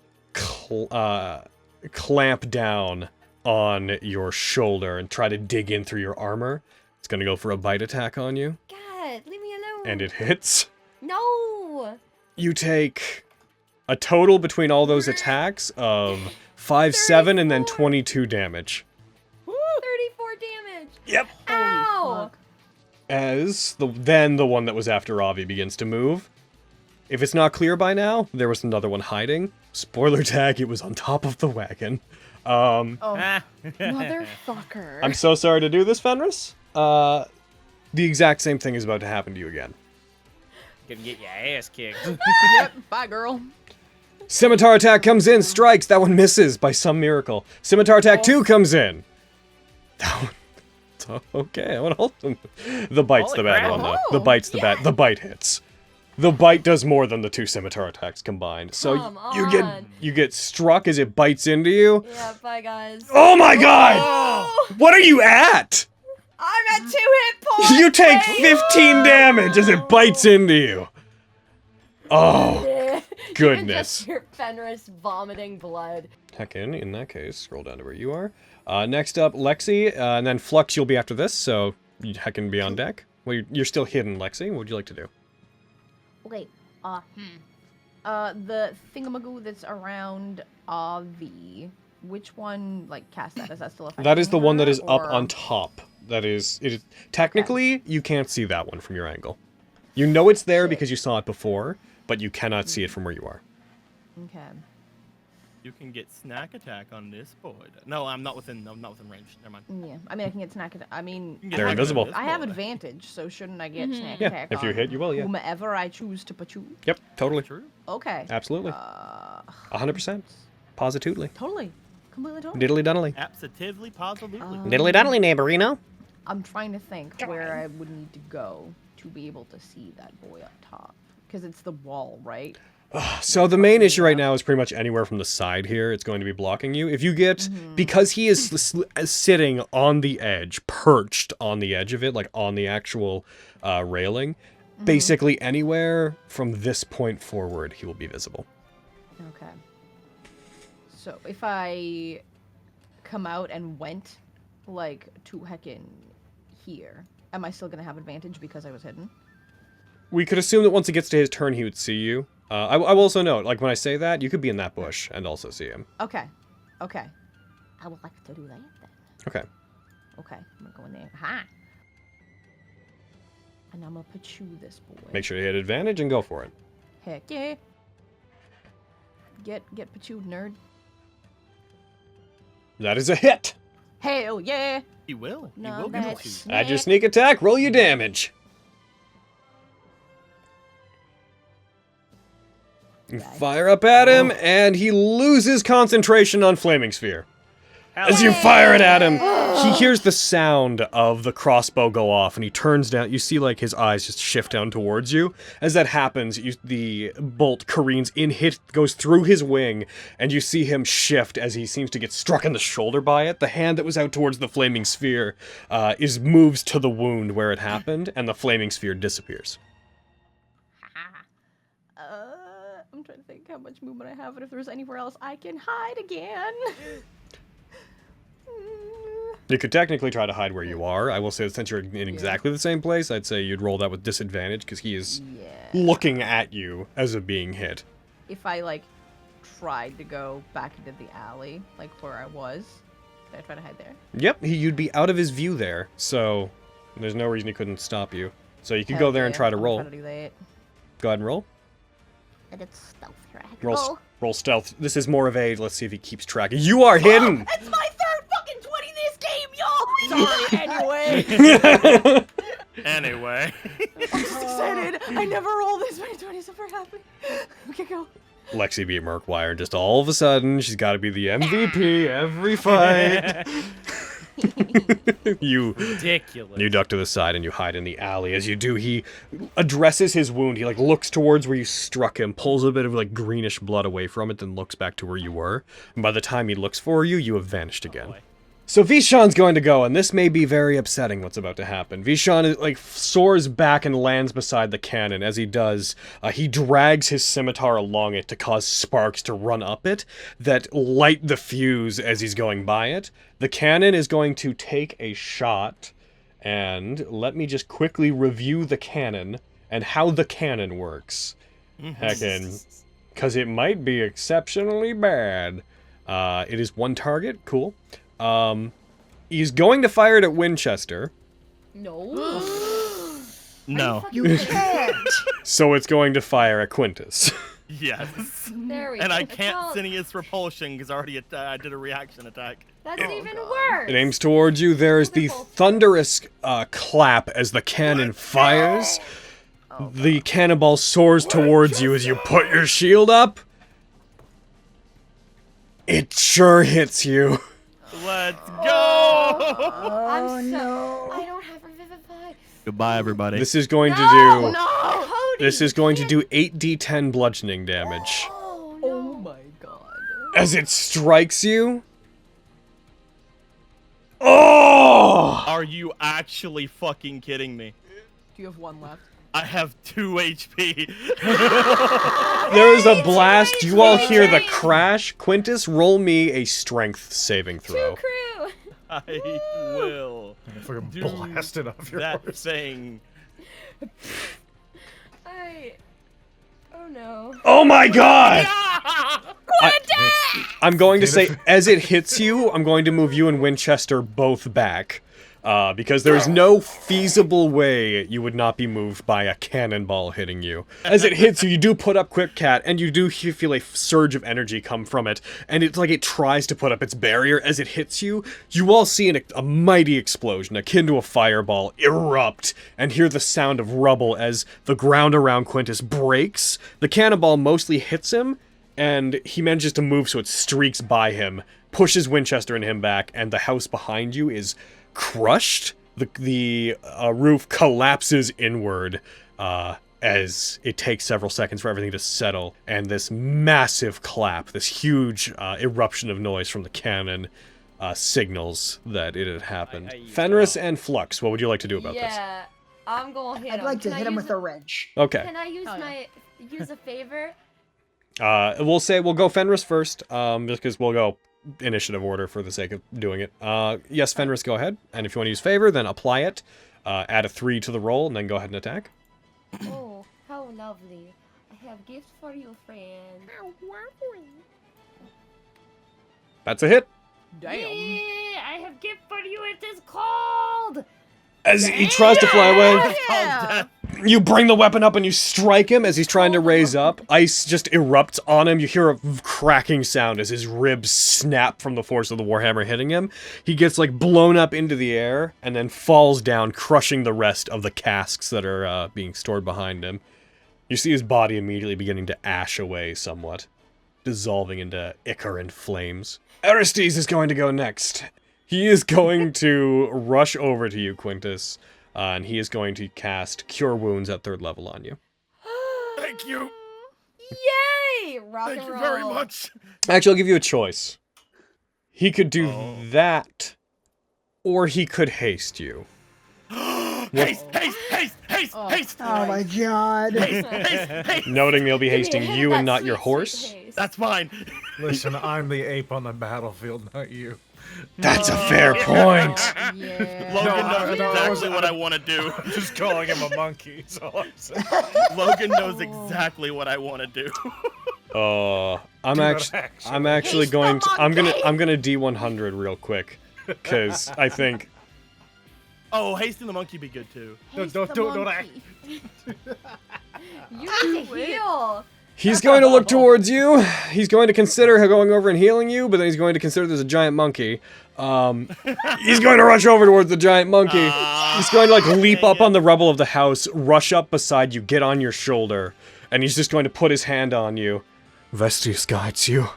clamp down on your shoulder and try to dig in through your armor. It's gonna go for a bite attack on you, God, leave me alone. and it hits. No. You take a total between all those attacks of 5, 7, and then 22 damage. 34 damage. Yep. Ow. As the one that was after Avi begins to move. If it's not clear by now, there was another one hiding. Spoiler tag, it was on top of the wagon. Motherfucker. I'm so sorry to do this, Fenris. The exact same thing is about to happen to you again. Gonna get your ass kicked. Yep, bye girl. Scimitar attack comes in, strikes. That one misses by some miracle. Scimitar attack 2 comes in. That one. Okay, I'm gonna hold them. The bite's the bad one, though. The bite's the bad. The bite hits. The bite does more than the 2 scimitar attacks combined. So Come you get struck as it bites into you. Yeah, bye, guys. Oh my god! What are you at? I'm at 2 hit points. You take baby. 15 damage as it bites into you. Oh, You can goodness. just hear Fenris vomiting blood. Heckin, in that case, scroll down to where you are. Next up, Lexi, and then Flux, you'll be after this, so Heckin be on deck. Well, you're still hidden, Lexi. What would you like to do? Okay, the thingamagoo that's around Avi, which one, like, cast that? Is that still affecting That is the one that her, is up or- on top. That is, it is technically, you can't see that one from your angle. You know it's there because you saw it before, but you cannot see it from where you are. Okay. You can get snack attack on this boy. No, I'm not within range. Never mind. Yeah, I mean I can get snack attack. I mean, You can get They're snack attack on invisible. this I have boy. advantage, so shouldn't I get snack Yeah, attack? if you on hit, you will, yeah. Whomever I choose to put you. Yep, totally. True. Okay. Absolutely. 100%. Positively. Totally. Completely totally. Diddly dunnily. Absolutely, positively. Diddly daddly, neighborino. I'm trying to think where I would need to go to be able to see that boy up top. Because it's the wall, right? So the main issue right now is pretty much anywhere from the side here. It's going to be blocking you. If you get, because he is sitting on the edge, perched on the edge of it, like on the actual railing, basically anywhere from this point forward, he will be visible. Okay. So if I come out and went, like, to heckin' here, am I still gonna have advantage because I was hidden? We could assume that once it gets to his turn, he would see you. I will also note, like when I say that, you could be in that bush and also see him. Okay. Okay. I would like to do that then. Okay. Okay. I'm gonna go in there. Ha! And I'm gonna put you this boy. Make sure you hit advantage and go for it. Heck yeah. Get Pachewed, nerd. That is a hit. Hell yeah! He will. He No, will give it that's- to you. Add your sneak attack, roll your damage. You fire up at him, and he loses concentration on Flaming Sphere. As you fire it at him, he hears the sound of the crossbow go off, and he turns down. You see, like, his eyes just shift down towards you. As that happens, the bolt careens in, goes through his wing, and you see him shift as he seems to get struck in the shoulder by it. The hand that was out towards the Flaming Sphere moves to the wound where it happened, and the Flaming Sphere disappears. I'm trying to think how much movement I have, and if there's anywhere else I can hide again. You could technically try to hide where you are. I will say that since you're in exactly the same place, I'd say you'd roll that with disadvantage because he is looking at you as a being hit. If I, like, tried to go back into the alley, like where I was, did I try to hide there? Yep, you'd be out of his view there, so there's no reason he couldn't stop you. So you could go there and try to I'm roll. trying to do that. Go ahead and roll. And it's stealth here. I Roll, roll stealth. This is more of a, let's see if he keeps track. You are hidden! It's my third fucking 20 this game, y'all! Sorry, anyway. Anyway. I'm so excited. I never rolled this many 20s. I'm very happy. Okay, go. Lexi beat Murkwire, and just all of a sudden, she's got to be the MVP every fight. Ridiculous. You duck to the side and you hide in the alley. As you do, he addresses his wound. He, like, looks towards where you struck him, pulls a bit of, like, greenish blood away from it, then looks back to where you were. And by the time he looks for you, you have vanished again. So Vishan's going to go, and this may be very upsetting what's about to happen. Vishan, like, soars back and lands beside the cannon. As he does, he drags his scimitar along it to cause sparks to run up it that light the fuse as he's going by it. The cannon is going to take a shot, and let me just quickly review the cannon and how the cannon works. Heckin', because it might be exceptionally bad. It is one target, cool. He's going to fire it at Winchester. No. No. You can't! So it's going to fire at Quintus. Yes. There we And go. I It's can't all- Cineas repulsion because I did a reaction attack. That's even worse. It aims towards you. There is the thunderous clap as the cannon fires. The cannonball soars towards you as you put your shield up. It sure hits you. Let's go! I'm so. I don't have a vivify. Goodbye, everybody. This is going to do. No, Cody. This is going to do 8d10 bludgeoning damage. Oh, no. Oh my god. As it strikes you. Oh! Are you actually fucking kidding me? Do you have one left? I have 2 HP. There is a blast. You all hear the crash. Quintus, roll me a strength saving throw. Crew. I will. Fucking Do blast it off your that horse. thing. Oh no. Oh my god! I'm going to say, as it hits you, I'm going to move you and Winchester both back. because there's no feasible way you would not be moved by a cannonball hitting you. As it hits you, you do put up quick, Cat, and you do feel a surge of energy come from it, and it's like it tries to put up its barrier. As it hits you, you all see a mighty explosion, akin to a fireball, erupt, and hear the sound of rubble as the ground around Quintus breaks. The cannonball mostly hits him, and he manages to move so it streaks by him, pushes Winchester and him back, and the house behind you is crushed. The roof collapses inward as it takes several seconds for everything to settle, and this massive clap, this huge eruption of noise from the cannon signals that it had happened. Fenris and Flux, what would you like to do about this? Yeah, I'm gonna hit him. I'd like to Can I hit him use with a wrench. Okay. Can I use a favor? We'll go Fenris first, just because we'll go initiative order for the sake of doing it. Yes, Fenris, go ahead. And if you want to use favor, then apply it. Add a 3 to the roll, and then go ahead and attack. Oh, how lovely. I have gifts for you, friend. That's a hit. Damn. Yeah, I have gift for you. It is cold. As he tries to fly away, Yeah. you bring the weapon up and you strike him as he's trying to raise up. Ice just erupts on him. You hear a cracking sound as his ribs snap from the force of the warhammer hitting him. He gets like blown up into the air and then falls down, crushing the rest of the casks that are being stored behind him. You see his body immediately beginning to ash away somewhat, dissolving into ichor and flames. Aristes is going to go next. He is going to rush over to you, Quintus, and he is going to cast Cure Wounds at 3rd level on you. Thank you. Yay! Rock Thank and you roll. very much. Actually, I'll give you a choice. He could do that, or he could haste you. Haste, haste, haste, haste, haste. Oh my god. Haste, haste, haste. Noting they'll be hasting Give me you that and not your sweet, horse. sweet haste. That's fine. Listen, I'm the ape on the battlefield, not you. That's a fair point. Yeah. Logan No, knows no, exactly what I want to do. I'm just calling him a monkey. That's all I'm saying. Logan knows exactly what I want to do. I'm actually Haste going the to I'm monkey! gonna D100 real quick, because I think Oh, hasting the monkey be good too. Haste don't the do it, don't monkey. You need to heal. he's going to look towards you. He's going to consider going over and healing you, but then he's going to consider there's a giant monkey. He's going to rush over towards the giant monkey. He's going to like leap up on the rubble of the house, rush up beside you, get on your shoulder, and he's just going to put his hand on you. Vestige guides you.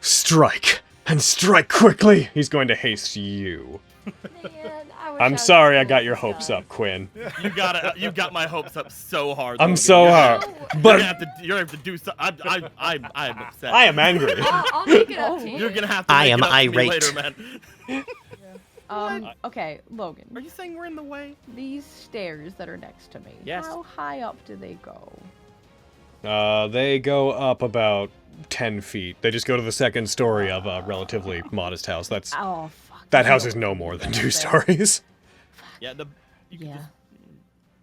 Strike, and strike quickly. He's going to haste you. Man, I wish I'm was sorry I cool got with your this hopes guy. up, Quinn. You got my hopes up so hard. I'm Logan. so hard. You're But gonna have to do so. I'm upset. I am angry. I'll make it up to you. You're gonna have to. I make am it up to me irate. later, man. Okay, Logan. Are you saying we're in the way? These stairs that are next to me. Yes. How high up do they go? They go up about 10 feet. They just go to the 2nd story of a relatively modest house. That's Oh fuck. that house is no more than 2 stories. Yeah. You can Yeah. just-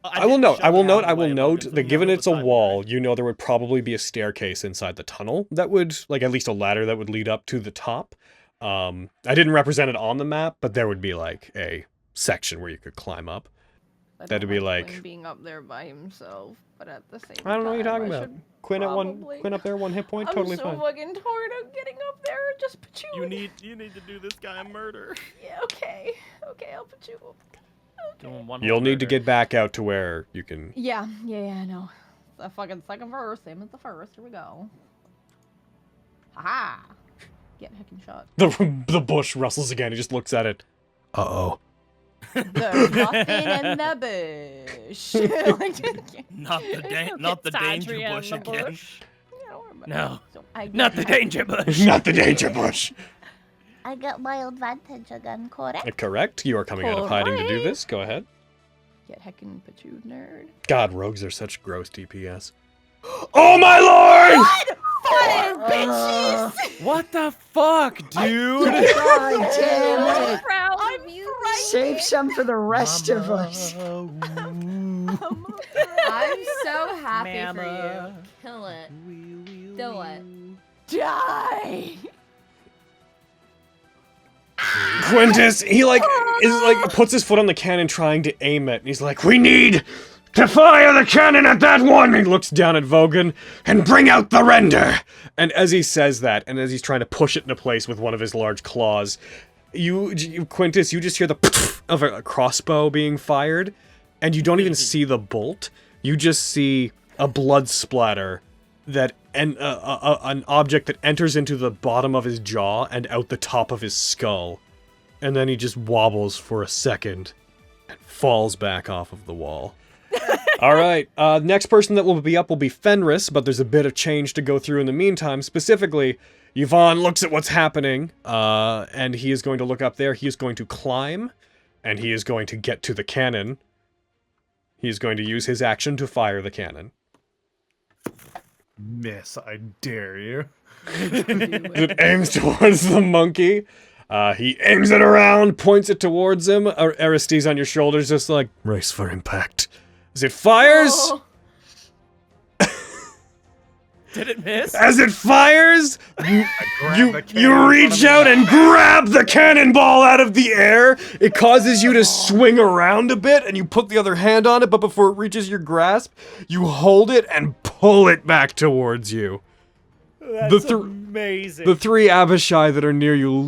I will didn't note. show I will you note. how I the will way, note Logan, so that you given know it's a the side wall, you know there would probably be a staircase inside the tunnel that would, like, at least a ladder that would lead up to the top. I didn't represent it on the map, but there would be like a section where you could climb up. I don't That'd be like like- Quinn being up there by himself, but at the same I don't know what you're time, talking I about. should Quinn at one. probably- Quinn up there, 1 hit point, I'm totally so fine. fucking tired of getting up there. Just put you. You need to do this guy a murder. Yeah. Okay. Okay. I'll put you. Doing one You'll more need to murder. get back out to where you can. Yeah. I know. The fucking second verse, same as the first. Here we go. Haha. Get heckin' shot. The bush rustles again. He just looks at it. Uh-oh. There's nothing in the bush. Not the danger Adria in bush the again. bush. No. So I Not the danger bush. Not the danger bush. I got my advantage again, correct? Correct. You are coming out of hiding to do this. Go ahead. Get heckin' patchood nerd. God, rogues are such gross DPS. Oh my lord! What the fuck, dude? God damn it. Proud I'm of you. Save some for the rest of us. I'm so happy for you. Kill it. Do it. Die! Quintus, he puts his foot on the cannon trying to aim it, and he's like, "We need to fire the cannon at that one!" He looks down at Vogan, "and bring out the render!" And as he says that, and as he's trying to push it into place with one of his large claws, Quintus, you just hear the of a crossbow being fired, and you don't even see the bolt. You just see a blood splatter that an object that enters into the bottom of his jaw and out the top of his skull. And then he just wobbles for a second and falls back off of the wall. Alright, next person that will be up will be Fenris, but there's a bit of change to go through in the meantime. Specifically, Yvonne looks at what's happening, and he is going to look up there. He is going to climb, and he is going to get to the cannon. He is going to use his action to fire the cannon. Miss, I dare you. It aims towards the monkey. He aims it around, points it towards him. Aristides on your shoulders, just like, "Race for impact." As it fires... Oh. Did it miss? As it fires, you cannon reach out and grab the cannonball out of the air. It causes you to swing around a bit, and you put the other hand on it, but before it reaches your grasp, you hold it and pull it back towards you. That's amazing. The three Abishai that are near you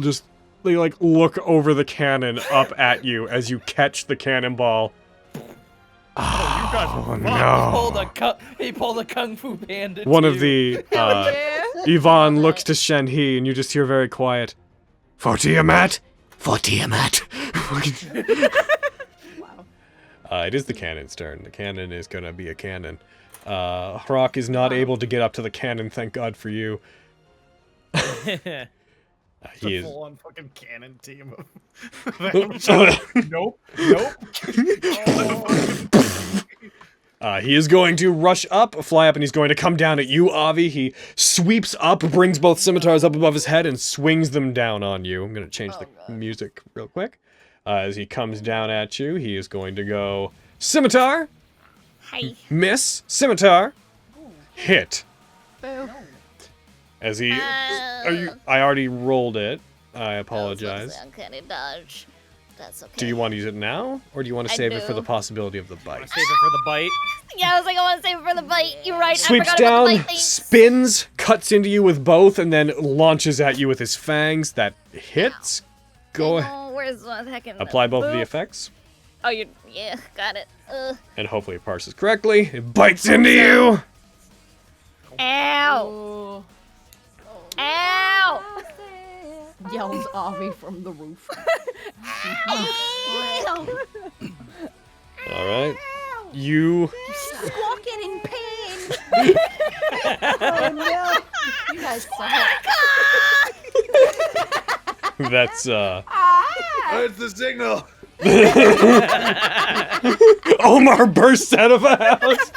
they look over the cannon up at you as you catch the cannonball. Oh no. He pulled a Kung Fu Panda. One of the, Yvonne looks to Shen-He, and you just hear very quiet, "For Tiamat! For Tiamat!" Wow. It is the cannon's turn. The cannon is gonna be a cannon. Hrock is not able to get up to the cannon, thank God for you. He is a full-on fucking cannon team of Nope. He is going to rush up, fly up, and he's going to come down at you, Avi. He sweeps up, brings both scimitars up above his head, and swings them down on you. I'm going to change the music real quick. As he comes down at you, he is going to go scimitar, Hi. miss, scimitar, hit. Boo. As he... I already rolled it. I apologize. Uncanny dodge. That's okay. Do you want to use it now, or do you want to save it for do. the possibility of the bite? Save it for the bite. Yeah, I was like, I want to save it for the bite. You're right. Sweeps I forgot about the down, bite. Thanks. spins, cuts into you with both, and then launches at you with his fangs. That hits. Go ahead. Oh, where's the heckin' Apply both of the boop. effects, Oh, yeah, got it. and hopefully it parses correctly. It bites into you. Ow! Ow! Yells Avi from the roof. All right. You. Squawking in pain. Oh no! You guys suck. That's That's the signal. Omar bursts out of a house.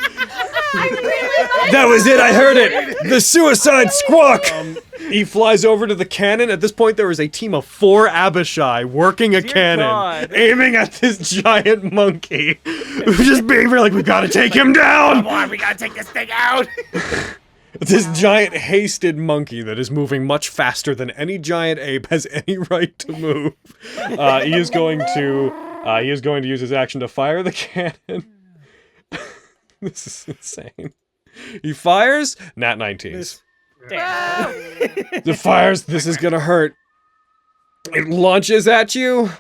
That was it. I heard it. The suicide squawk. He flies over to the cannon. At this point, there is a team of 4 Abishai working a cannon, God. aiming at this giant monkey. Just being very like, "We gotta take him down." Come on, we gotta take this thing out. This giant hasted monkey that is moving much faster than any giant ape has any right to move. He is going to use his action to fire the cannon. This is insane. He fires, Nat19s. It fires, this is gonna hurt. It launches at you,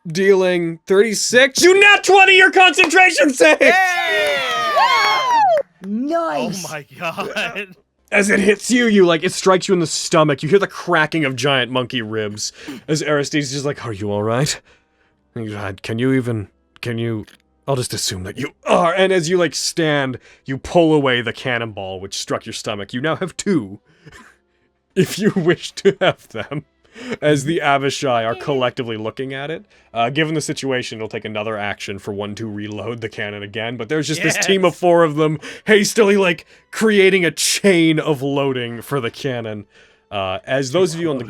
dealing 36. You Nat20 your concentration save! Nice. Oh my god. As it hits you, it strikes you in the stomach. You hear the cracking of giant monkey ribs. As Aristides is just like, "Are you alright? Can you... I'll just assume that you are." And as you, stand, you pull away the cannonball which struck your stomach. You now have 2. If you wish to have them. As the Abishai are collectively looking at it. Given the situation, it'll take another action for one to reload the cannon again, but there's just this team of 4 of them hastily, creating a chain of loading for the cannon. As those of you on the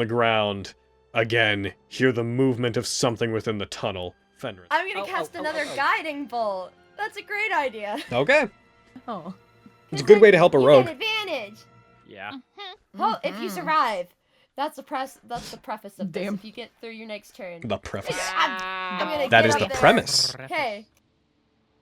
ground, again, hear the movement of something within the tunnel. Fenris. I'm gonna cast another guiding bolt. That's a great idea. Okay. Oh. It's a good way to help a rogue. You get advantage. Yeah. Oh, if you survive. That's the preface of this. Damn. If you get through your next turn. The preface. I'm gonna That get is up the there. premise.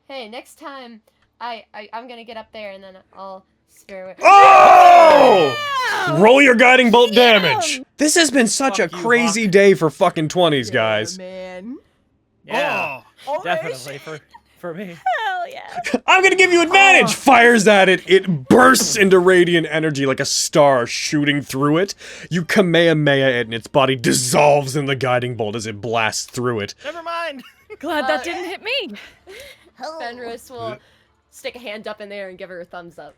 Hey, next time I'm gonna get up there and then I'll spare away. Oh! Roll your guiding bolt damage. This has been such a crazy day for fucking 20s, guys. Man. Yeah, Oh, definitely for me. Hell yeah. I'm gonna give you advantage! Fires at it. It bursts into radiant energy like a star shooting through it. You Kamehameha it and its body dissolves in the guiding bolt as it blasts through it. Never mind. Glad that didn't hit me. Fenris will stick a hand up in there and give her a thumbs up.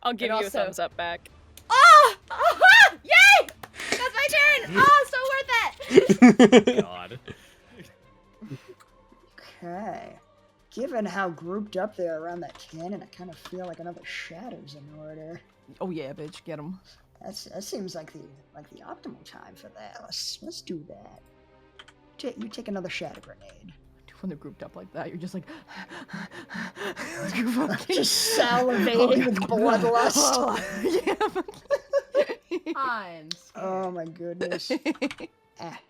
I'll give And you also- a thumbs up back. Oh! Aha! Yay! That's my turn! Oh, so worth it! God. Okay. Given how grouped up they are around that cannon, I kind of feel like another Shadow's in order. Oh yeah, bitch, get him. That seems like the optimal time for that. Let's do that. You take another Shadow Grenade. When they're grouped up like that, you're just like Just salivating with bloodlust. I'm scared. Oh my goodness.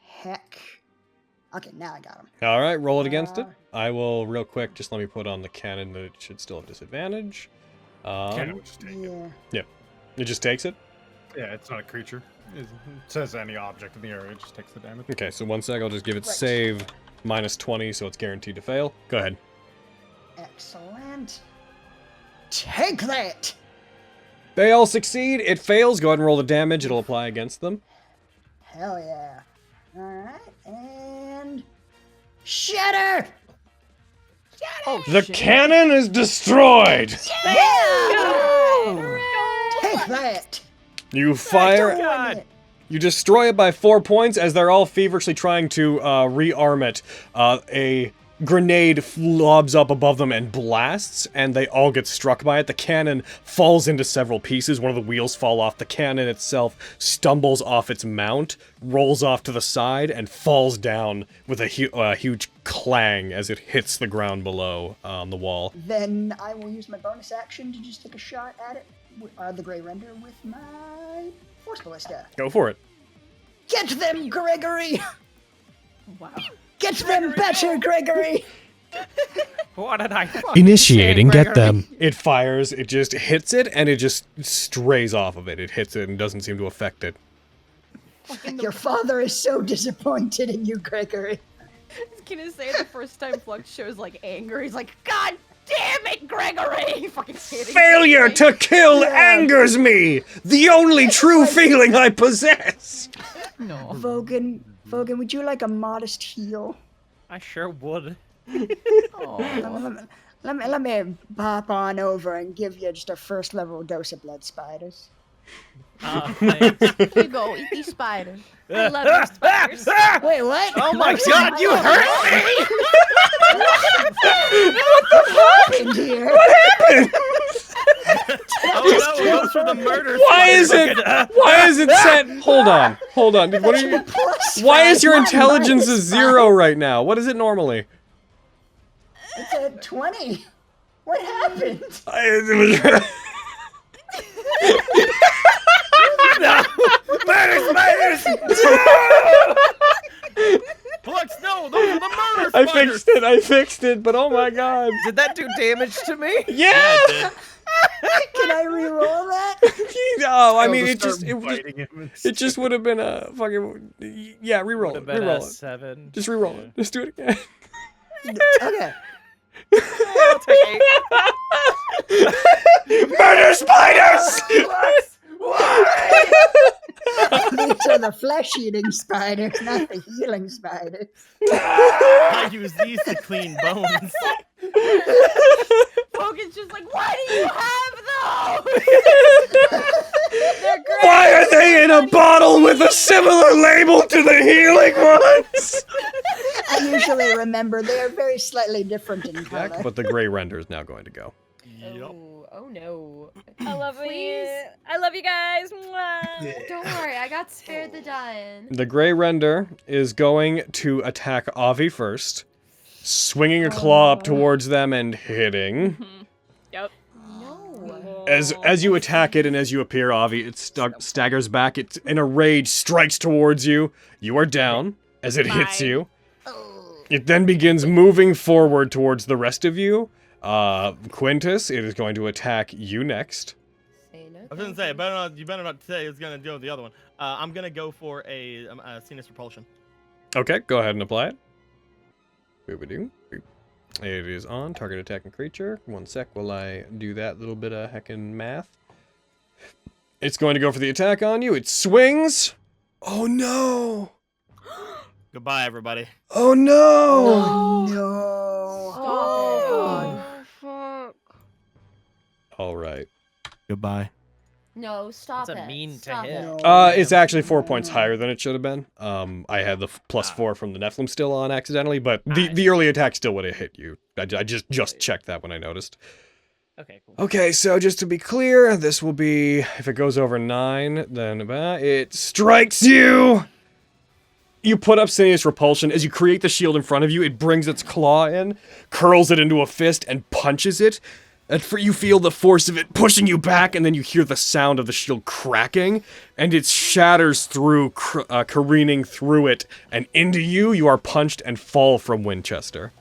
Heck. Okay, now I got him. All right, roll it against it. I will real quick. Just let me put on the cannon that it should still have disadvantage. Cannon would just take it. Yeah. Yeah, it just takes it. Yeah, it's not a creature. It says any object in the area, it just takes the damage. Okay, so 1 sec. I'll just give it Right. save -20, so it's guaranteed to fail. Go ahead. Excellent. Take that! They all succeed. It fails. Go ahead and roll the damage. It'll apply against them. Hell yeah. Alright, and... Shatter! Oh, The shit. cannon is destroyed. Take that! You fire. Darn it. You destroy it by 4 points as they're all feverishly trying to rearm it. A grenade lobs up above them and blasts, and they all get struck by it. The cannon falls into several pieces. One of the wheels fall off. The cannon itself stumbles off its mount, rolls off to the side, and falls down with a huge clang as it hits the ground below on the wall. Then I will use my bonus action to just take a shot at it, the Grey Render, with my Force Ballista. Go for it. Get them, Gregory! Wow. Get them better, Gregory! What did I Initiating, get them. It fires, it just hits it, and it just strays off of it. It hits it and doesn't seem to affect it. Your father is so disappointed in you, Gregory. I was gonna say the first time Flux shows like anger, he's like, God damn it, Gregory! Fucking kidding. Failure to kill angers me! The only true feeling I possess! No. Vogan, would you like a modest heal? I sure would. Oh. Let me pop on over and give you just a first level dose of blood spiders. Thanks. Here you go, eat these spiders. I love your spiders. Wait, what? Oh my god, you hurt me! In here. Oh no, it goes for the murder. Why is it set? Hold on. What are you? Why is your intelligence a 0 right now? What is it normally? It's a 20. What happened? Spiders! Flux, no, those are the murder spiders! I fixed it, but oh my god. Did that do damage to me? Yeah! Can I re-roll that? No, I mean, I'll it just would have been a fucking, yeah, re-roll it, Been re-roll a it. 7. Just re-roll it. Just do it again. Okay. I'll take 8. Murder spiders! These are the flesh-eating spiders, not the healing spiders. I use these to clean bones. Hogan's just like, why do you have those? They're great. Why are they in a bottle with a similar label to the healing ones? I usually remember they are very slightly different in color. But the gray render is now going to go. Oh no. I love Please. you. I love you guys. Mwah. Don't worry, I got spared the dying. The gray render is going to attack Avi first, swinging a claw up towards them and hitting. Yep. No. As you attack it and as you appear, Avi, it staggers back. It, in a rage, strikes towards you. You are down as it hits you. It then begins moving forward towards the rest of you. Quintus, it is going to attack you next. I was gonna say, you better not say it's gonna deal with the other one. I'm gonna go for a Sinus Repulsion. Okay, go ahead and apply it. Boop-a-doo. Boop. It is on target attacking creature. 1 sec while I do that little bit of heckin' math. It's going to go for the attack on you. It swings. Oh no! Goodbye, everybody. Oh no! Oh no! Oh, fuck. All right. Goodbye. No, stop That's it. a mean to Stop hit. it. It's actually 4 points higher than it should have been. I had the +4 from the Nephilim still on accidentally, but the early attack still would have hit you. I just checked that when I noticed. Okay, cool. Okay, so just to be clear, this will be, if it goes over 9, then it strikes you! You put up Sinus Repulsion. As you create the shield in front of you, it brings its claw in, curls it into a fist, and punches it. And you feel the force of it pushing you back, and then you hear the sound of the shield cracking, and it shatters through, careening through it, and into you. You are punched and fall from Winchester.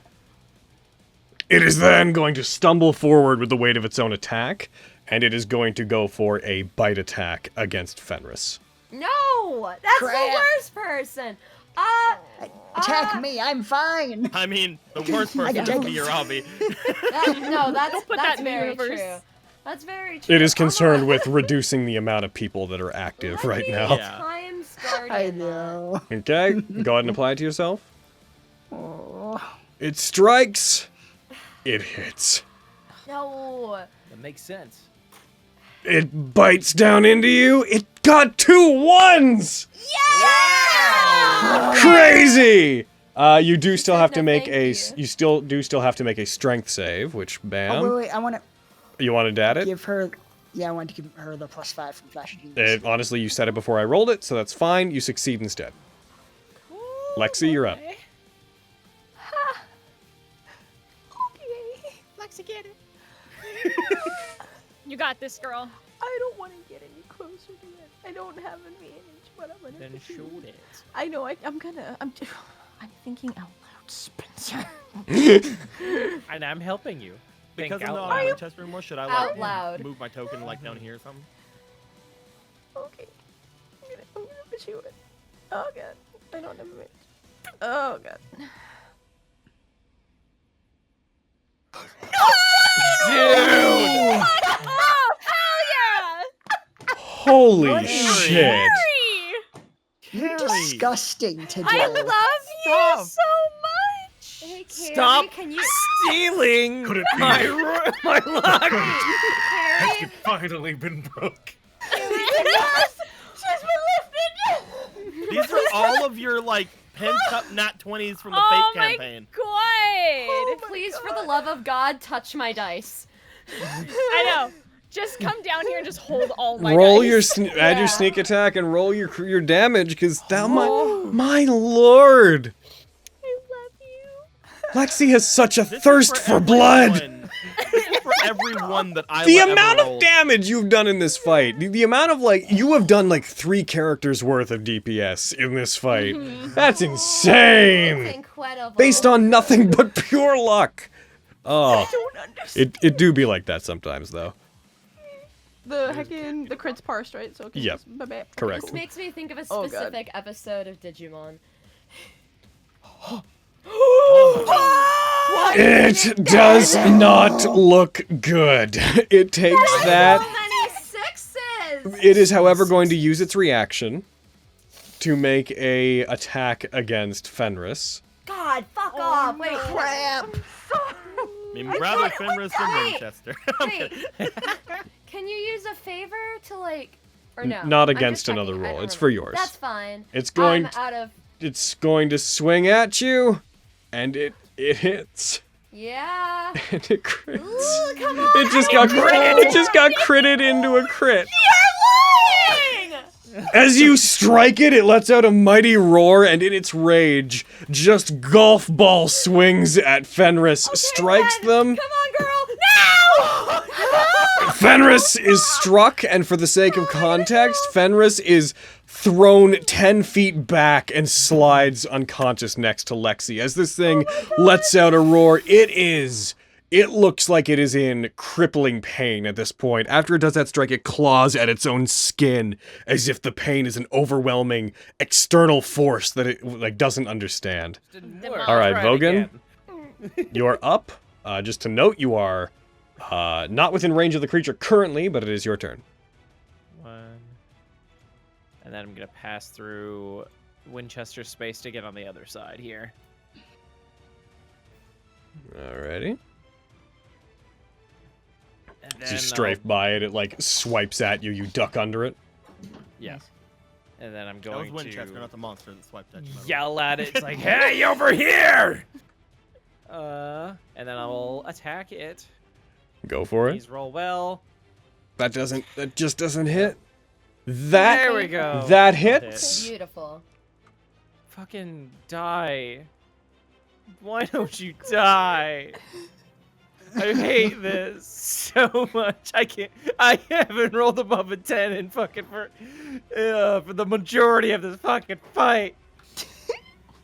It is then going to stumble forward with the weight of its own attack, and it is going to go for a bite attack against Fenris. No! That's Crap. the worst person! Attack me, I'm fine. I mean, the worst person can is take me or Avi. That's put that in the very universe. true. That's very true. It is concerned with reducing the amount of people that are active right now. Yeah. Times guardian I that. know. Okay, go ahead and apply it to yourself. Oh. It strikes. It hits. No. That makes sense. It bites down into you. It got 2 1s! Yeah! Crazy! You do still have to No, make thank you still have to make a strength save, which bam. Oh, wait, I want to You wanted to add it? give her. Yeah, I want to give her the +5 from Flash of Genius. Honestly, you said it before I rolled it, so that's fine. You succeed instead. Lexi, you're up. Okay. Lexi, get it. You got this, girl. I don't want to get any closer to it. I don't have advantage, but I'm gonna. Then shoot it. I know. I'm thinking out loud, Spencer. And I'm helping you. Because Think I'm out not loud. in Winchester anymore, should I Out loud. move my token like down here or something? Okay. I'm gonna push you in. Oh god. I don't have advantage. Oh god. Oh, hell yeah! Holy shit! You're disgusting today. I love you so much. Hey, Carrie, Stop can you... stealing Could it be? my luck. Has it finally been broke? These are all of your, like, pent up nat 20s from the Oh fake my campaign. god! Please, for the love of God, touch my dice. I know. Just come down here and just hold all my Roll dice. your add your sneak attack and roll your damage, because that my lord, I love you. Lexi has such a This is thirst for blood. everyone. This is for everyone that I The let amount ever of roll. damage you've done in this fight, the amount of you have done 3 characters worth of DPS in this fight. That's insane. Incredible. Based on nothing but pure luck. Oh, I don't understand. it do be like that sometimes though. The crit's parsed, right? So Yep. Correct. This makes me think of a Oh, God. specific episode of Digimon. It does not look good. It takes that. So many sixes! It is, however, going to use its reaction to make a attack against Fenris. God, fuck off! Wait, Crap. I mean, rather Fenris than Wait. Winchester. wait. Can you use a favor to or no? Not I'm against just another checking. I roll. don't It's remember. for yours. That's fine. It's going. I'm out of. It's going to swing at you, and it hits, Yeah. and it crits. Ooh, come on! It just got critted into a crit. You're lying! As you strike it, it lets out a mighty roar, and in its rage, just golf ball swings at Fenris, strikes then. them. Come on, girl! No! Fenris is struck, and for the sake of context, Fenris is thrown 10 feet back and slides unconscious next to Lexi. As this thing lets out a roar, it looks like it is in crippling pain at this point. After it does that strike, it claws at its own skin, as if the pain is an overwhelming external force that it doesn't understand. All right, Vogan, you're up. Just to note, you are not within range of the creature currently, but it is your turn. 1. And then I'm going to pass through Winchester space to get on the other side here. Alrighty. And As then you strafe by it, like swipes at you, you duck under it. Yeah. And then I'm That was going Winchester, to not the monster that swiped at you. yell at it. It's like, hey, over here! And then I'll attack it. Go for it. Please roll well. That just doesn't hit. That, There we go. That hits. Beautiful. Fucking die. Why don't you die? I hate this so much. I haven't rolled above a 10 in fucking for the majority of this fucking fight.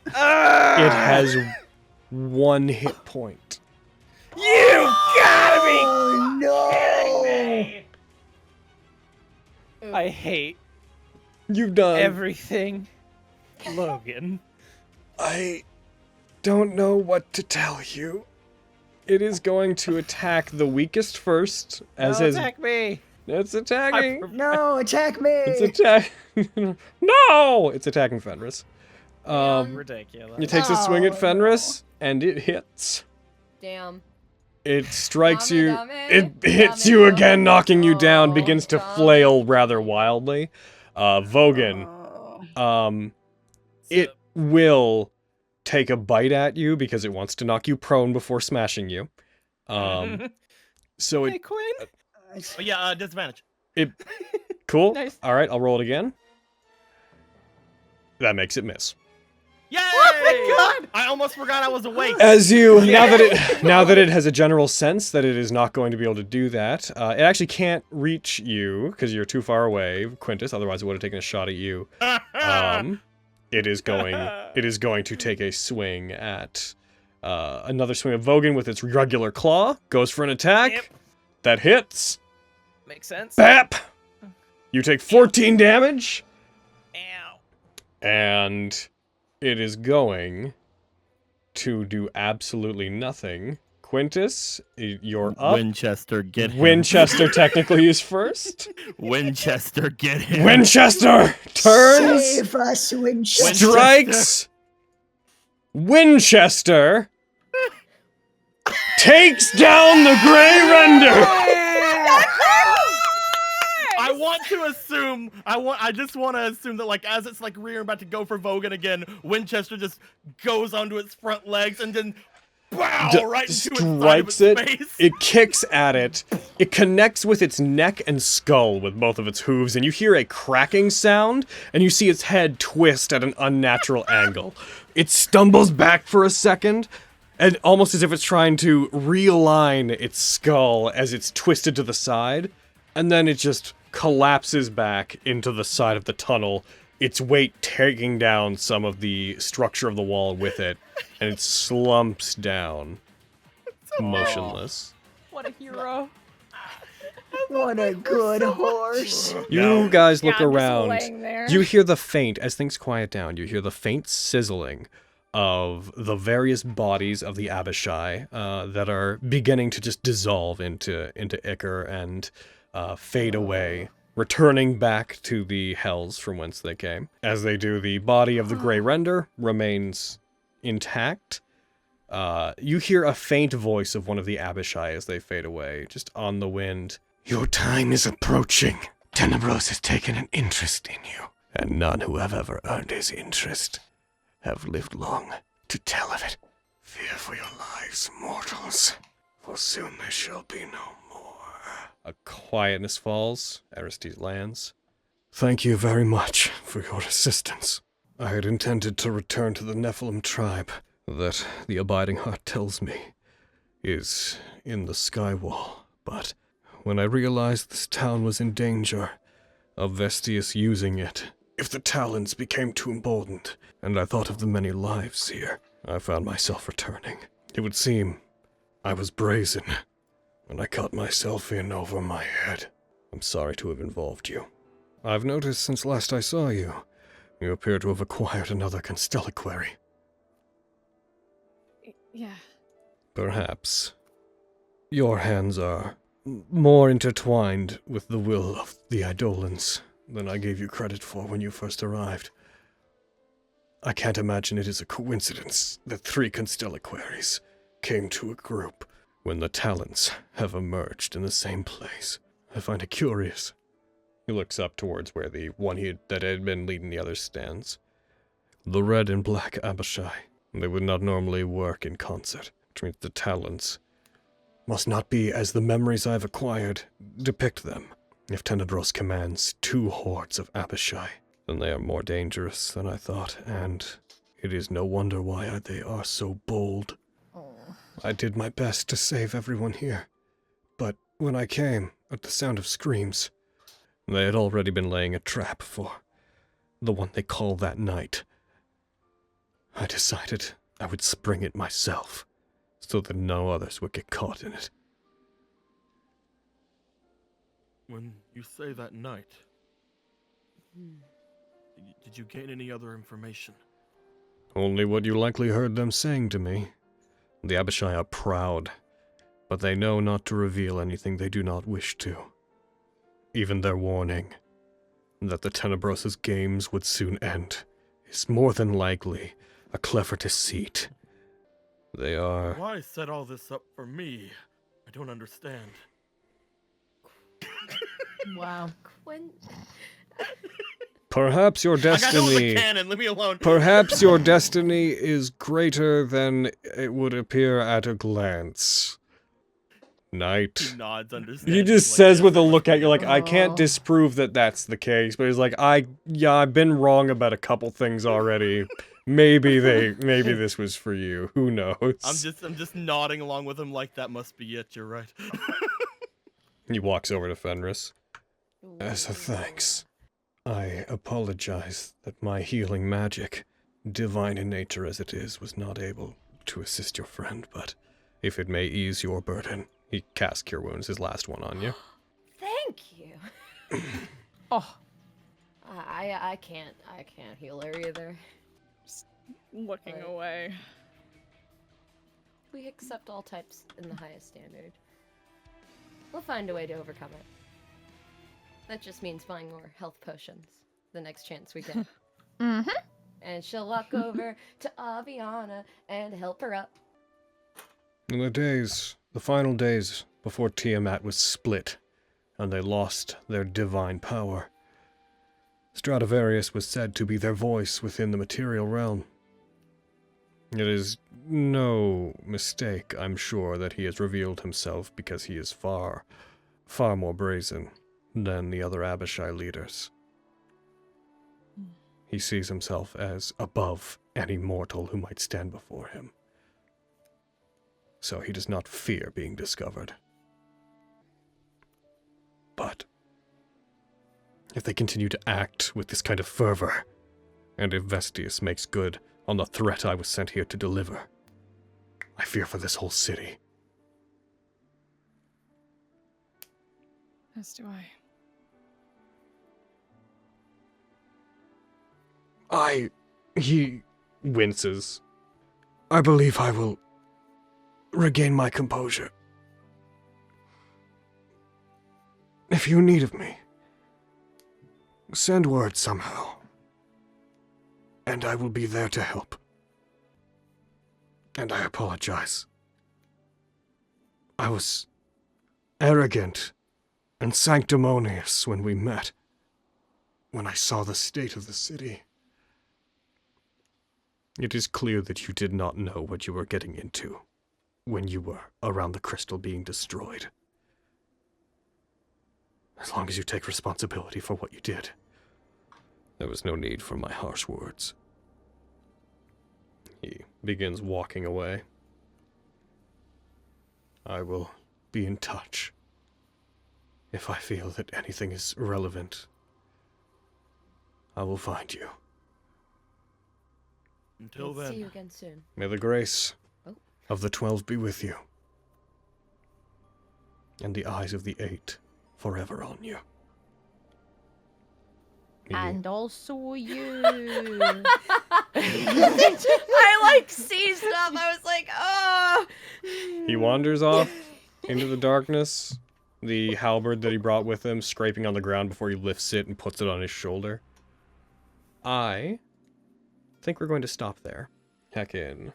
It has 1 hit point. You gotta be no! kidding me. I hate You've done everything, Logan. I don't know what to tell you. It is going to attack the weakest first, as Don't attack me. It's attacking. No, attack me! It's attack. No, it's attacking Fenris. Ridiculous. It takes a swing at Fenris, and it hits. Damn. It strikes Dummy, you. dummy. It hits Dummy, you dummy. again, knocking you down. Oh, Begins to dummy. flail rather wildly. Vogan, it will take a bite at you because it wants to knock you prone before smashing you. So Hey, it. Quinn. Oh, yeah, disadvantage. Cool. Nice. All right, I'll roll it again. That makes it miss. Yay! Oh my god! I almost forgot I was awake. As you now that it has a general sense that it is not going to be able to do that, it actually can't reach you because you're too far away, Quintus. Otherwise, it would have taken a shot at you. It is going to take a swing at another swing of Vogan with its regular claw. Goes for an attack. Yep. That hits. Makes sense. Bap. You take 14 damage, Ow. and it is going to do absolutely nothing. Quintus, you're up. Winchester, get him. Winchester technically is first. Winchester, get him. Winchester turns, Save us, Winchester! strikes. Winchester takes down the Grey Render. I just want to assume that, like, as it's like rearing about to go for Vogan again, Winchester just goes onto its front legs and then right into its side of its face. It kicks at it. It connects with its neck and skull with both of its hooves, and you hear a cracking sound, and you see its head twist at an unnatural angle. It stumbles back for a second, and almost as if it's trying to realign its skull as it's twisted to the side, and then it just collapses back into the side of the tunnel, its weight taking down some of the structure of the wall with it, and it slumps down, motionless. What a hero. What a good horse! You guys look Yeah, I'm just around. laying there. You hear the faint, as things quiet down, you hear the faint sizzling of the various bodies of the Abishai that are beginning to just dissolve into ichor and fade away, returning back to the hells from whence they came. As they do, the body of the Grey Render remains intact. You hear a faint voice of one of the Abishai as they fade away, just on the wind. Your time is approaching. Tenebros has taken an interest in you, and none who have ever earned his interest have lived long to tell of it. Fear for your lives, mortals, for soon there shall be no more. A quietness falls. Aristides lands. Thank you very much for your assistance. I had intended to return to the Nephilim tribe that the Abiding Heart tells me is in the Skywall, but when I realized this town was in danger of Vestius using it. If the Talons became too emboldened, and I thought of the many lives here, I found myself returning. It would seem I was brazen, and I cut myself in over my head. I'm sorry to have involved you. I've noticed since last I saw you, you appear to have acquired another constelliquary. Yeah. Perhaps your hands are more intertwined with the will of the Eidolons than I gave you credit for when you first arrived. I can't imagine it is a coincidence that 3 constelliquaries came to a group when the Talons have emerged in the same place. I find it curious. He looks up towards where the one that had been leading the others stands. The red and black Abishai. They would not normally work in concert, which means the Talons must not be as the memories I've acquired depict them. If Tenebros commands 2 hordes of Abishai, then they are more dangerous than I thought, and it is no wonder why they are so bold. Oh. I did my best to save everyone here, but when I came, at the sound of screams, they had already been laying a trap for the one they call that night. I decided I would spring it myself, so that no others would get caught in it. When you say that night, did you gain any other information? Only what you likely heard them saying to me. The Abishai are proud, but they know not to reveal anything they do not wish to. Even their warning that the Tenebros' games would soon end is more than likely a clever deceit. They are... Why set all this up for me? I don't understand. Wow. Perhaps your I got hit with destiny... a cannon, leave me alone. Perhaps your destiny is greater than it would appear at a glance. Knight. He nods, He understanding, just like, says yes, with a it must look at be you like, I can't Oh. disprove that that's the case, but he's like, I've been wrong about a couple things already. Maybe this was for you. Who knows? I'm just nodding along with him like that must be it, you're right. He walks over to Fenris. As a thanks, I apologize that my healing magic, divine in nature as it is, was not able to assist your friend, but if it may ease your burden, he casts Cure Wounds, his last one on you. Thank you. Oh. I can't heal her either. Looking Right. away. We accept all types in the highest standard. We'll find a way to overcome it. That just means buying more health potions the next chance we get. Mm-hmm. And she'll walk over to Aviana and help her up. In the final days before Tiamat was split, and they lost their divine power, Stradivarius was said to be their voice within the material realm. It is no mistake, I'm sure, that he has revealed himself because he is far, far more brazen than the other Abishai leaders. He sees himself as above any mortal who might stand before him. So he does not fear being discovered. But if they continue to act with this kind of fervor, and if Vestius makes good on the threat I was sent here to deliver, I fear for this whole city. As do I. He winces. I believe I will regain my composure. If you need of me, send word somehow, and I will be there to help. And I apologize. I was arrogant and sanctimonious when we met, when I saw the state of the city. It is clear that you did not know what you were getting into when you were around the crystal being destroyed. As long as you take responsibility for what you did, there was no need for my harsh words. He begins walking away. I will be in touch. If I feel that anything is relevant, I will find you. Until We'll then. see you again soon. May the grace Oh. of the 12 be with you, and the eyes of the 8 forever on you. And also you. I like seized up. I was like, oh. He wanders off into the darkness, the halberd that he brought with him scraping on the ground before he lifts it and puts it on his shoulder. I think we're going to stop there. Heckin'.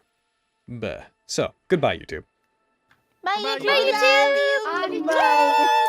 Bleh. So, goodbye, YouTube. Bye, Bye, YouTube. Bye.